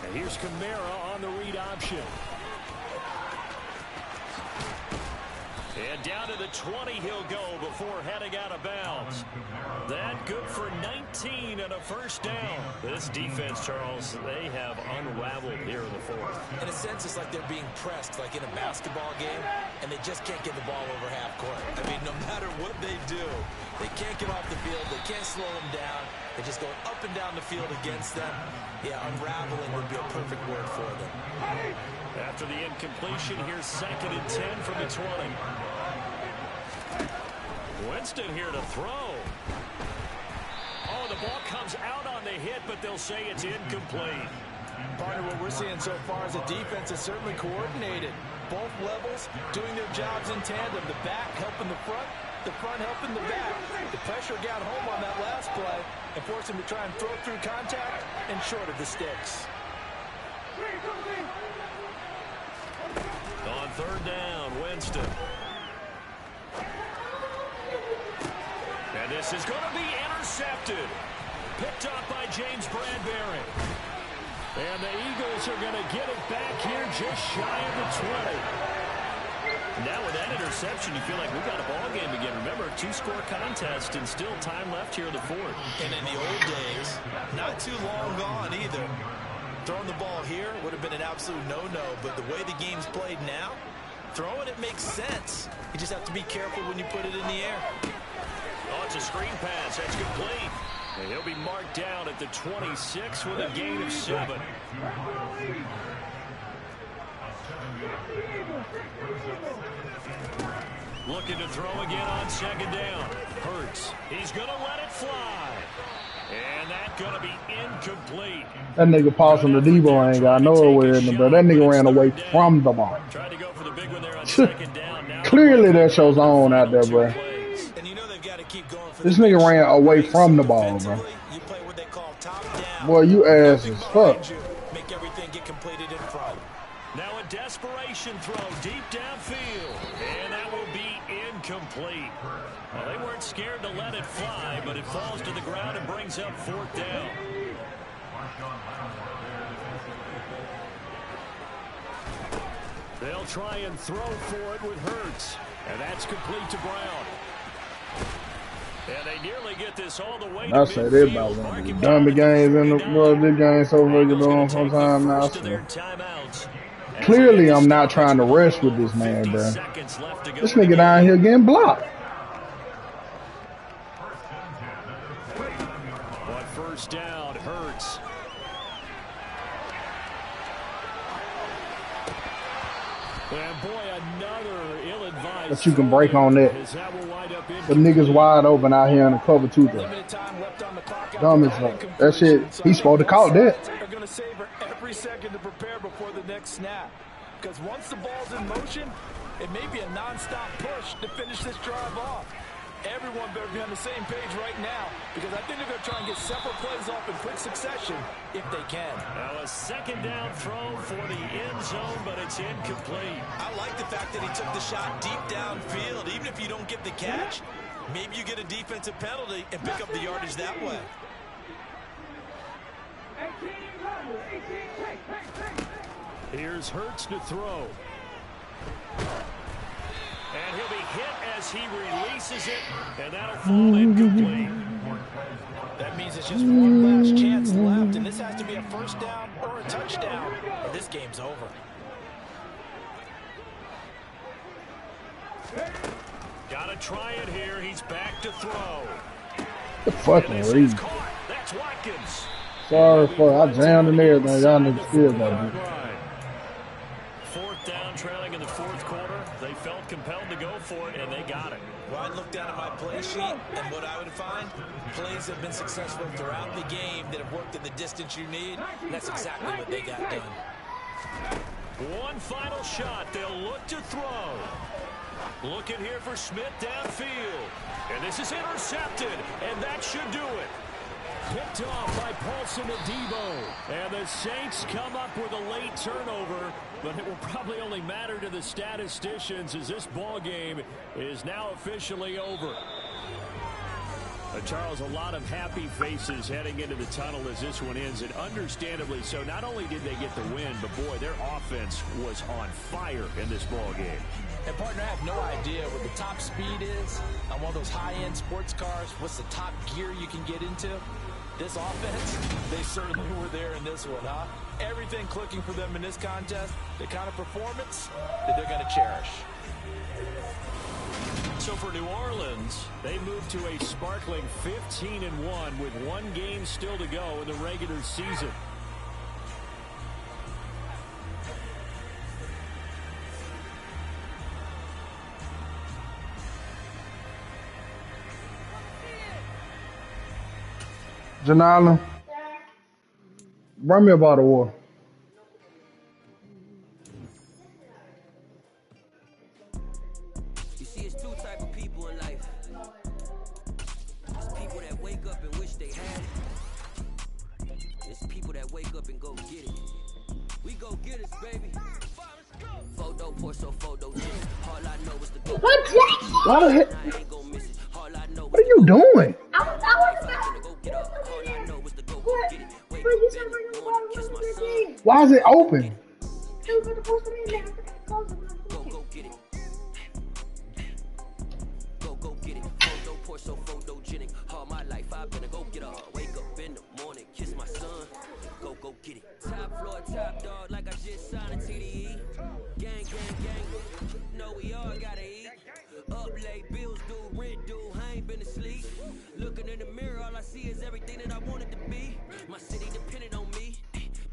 Speaker 8: And here's Kamara on the read option. And down to the 20 he'll go before heading out of bounds. That good for 19 and a 1st down. This defense, Charles, they have unraveled here in the 4th.
Speaker 9: In a sense, it's like they're being pressed, like in a basketball game, and they just can't get the ball over half court. I mean, no matter what they do, they can't get off the field. They can't slow them down. They're just going up and down the field against them. Yeah, unraveling would be a perfect word for them.
Speaker 8: After the incompletion, here's 2nd and 10 from the 20. Winston here to throw. Oh, the ball comes out on the hit, but they'll say it's incomplete.
Speaker 9: Partner, what we're seeing so far is a defense is certainly coordinated. Both levels doing their jobs in tandem. The back helping the front helping the back. The pressure got home on that last play and forced him to try and throw through contact and short of the sticks.
Speaker 8: On 3rd down, Winston. And this is going to be intercepted. Picked up by James Bradbury. And the Eagles are going to get it back here just shy of the 20. Now with that interception, you feel like we've got a ball game again. Remember, 2-score contest and still time left here in the 4th.
Speaker 9: And in the old days, not too long gone either. Throwing the ball here would have been an absolute no-no, but the way the game's played now, throwing it makes sense. You just have to be careful when you put it in the air.
Speaker 8: Oh, it's a screen pass. That's complete. And he'll be marked down at the 26 with a gain of 7. Looking to throw again on 2nd down. Hurts. He's going to let it fly. And that's going to be incomplete.
Speaker 10: That nigga Paulson Adebo ain't got nowhere in the ball. That nigga ran away from the ball.
Speaker 8: Tried to go for the big one there on 2nd down. Now
Speaker 10: Clearly that shows on out there, bro.
Speaker 9: And you know they've got to keep going for
Speaker 10: this nigga ran away from the ball, bro.
Speaker 9: You play what they call top down.
Speaker 10: Boy, you ass as fuck.
Speaker 9: Make everything get completed in front.
Speaker 8: Now a desperation throw deep downfield. And that will be incomplete. Well, they weren't scared to let it fly, but it falls to the ground and brings up 4th down. They'll try and throw for it with Hurts. And that's complete to Brown. And they nearly get this all the way to
Speaker 10: I say they about one of the dummy games in the world. This game so fucking long for time now. So. Clearly, I'm not trying to rush with this man, bro. This nigga down here getting blocked.
Speaker 8: On 1st down, Hurts. And boy, another ill-advised.
Speaker 10: But you can break on that. The niggas wide open out here in the cover two though. Dumb as fuck. That shit, he's supposed to call that.
Speaker 9: They're going to savor every second to prepare before the next snap. Because once the ball's in motion, it may be a non-stop push to finish this drive off. Everyone better be on the same page right now, because I think they're going to try and get several plays off in quick succession if they can.
Speaker 8: Now a second down throw for the end zone, but it's incomplete.
Speaker 9: I like the fact that he took the shot deep downfield. Even if you don't get the catch, maybe you get a defensive penalty and pick up the yardage that way.
Speaker 8: Here's Hurts to throw. And he'll be hit as he releases it, and that'll fall incomplete.
Speaker 9: That means it's just one last chance left, and this has to be a first down or a touchdown, or this game's over.
Speaker 8: Gotta try it here. He's back to throw.
Speaker 10: The fucking reason.
Speaker 8: That's Watkins.
Speaker 10: Sorry for I jammed and everything. Y'all niggas still got it.
Speaker 8: Fourth down, trailing in the fourth quarter. They felt compelled to go for it, and they got it.
Speaker 9: Well, I'd look down at my play sheet, and what I would find, plays have been successful throughout the game that have worked in the distance you need, and that's exactly what they got done.
Speaker 8: One final shot. They'll look to throw. Looking here for Smith downfield. And this is intercepted, and that should do it. Picked off by Paulson Adebo. And the Saints come up with a late turnover, but it will probably only matter to the statisticians as this ball game is now officially over. Charles, a lot of happy faces heading into the tunnel as this one ends, and understandably so. Not only did they get the win, but boy, their offense was on fire in this ball game.
Speaker 9: And partner, I have no idea what the top speed is on one of those high-end sports cars. What's the top gear you can get into? This offense, they certainly were there in this one, huh? Everything clicking for them in this contest, the kind of performance that they're going to cherish.
Speaker 8: So for New Orleans, they move to a sparkling 15-1 with one game still to go in the regular season.
Speaker 10: Janala, bring me a bottle of water.
Speaker 12: You see, it's two type of people in life. It's people that wake up and wish they had it. It's people that wake up and go get it. We go get it, baby. Photo, Porso, photo, all I know is the go.
Speaker 10: What the heck? What are you doing? Why is it open?
Speaker 12: Go get it. Go get it. Photo, Porso, photogenic. All my life I've been a go get up. Wake up in the morning, kiss my son. Go get it. Top floor, top dog, like I just signed a TDE. Gang, no, we all gotta eat. Up late, bills due, rent due, I ain't been asleep. Looking in the mirror, all I see is everything that I wanted to be. My city depended on me,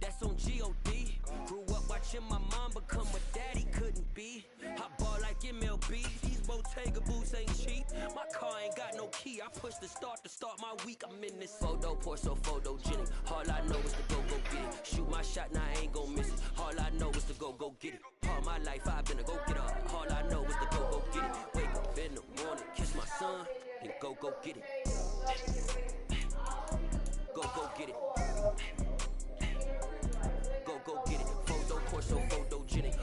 Speaker 12: that's on G.O.D. Grew up watching my mom become what daddy couldn't be. I ball like MLB, these Bottega boots ain't cheap. My car ain't got no key, I push the start to start my week. I'm in this photo, Porso, photogenic. All I know is to go get it. Shoot my shot, now I ain't gon' miss it. All I know is to go get it. All my life I've been a go get up. All I know is to go get it. Wake up in the morning, kiss my son, and go get it. Go get it. Go get it. Photo, Porso, photogenic.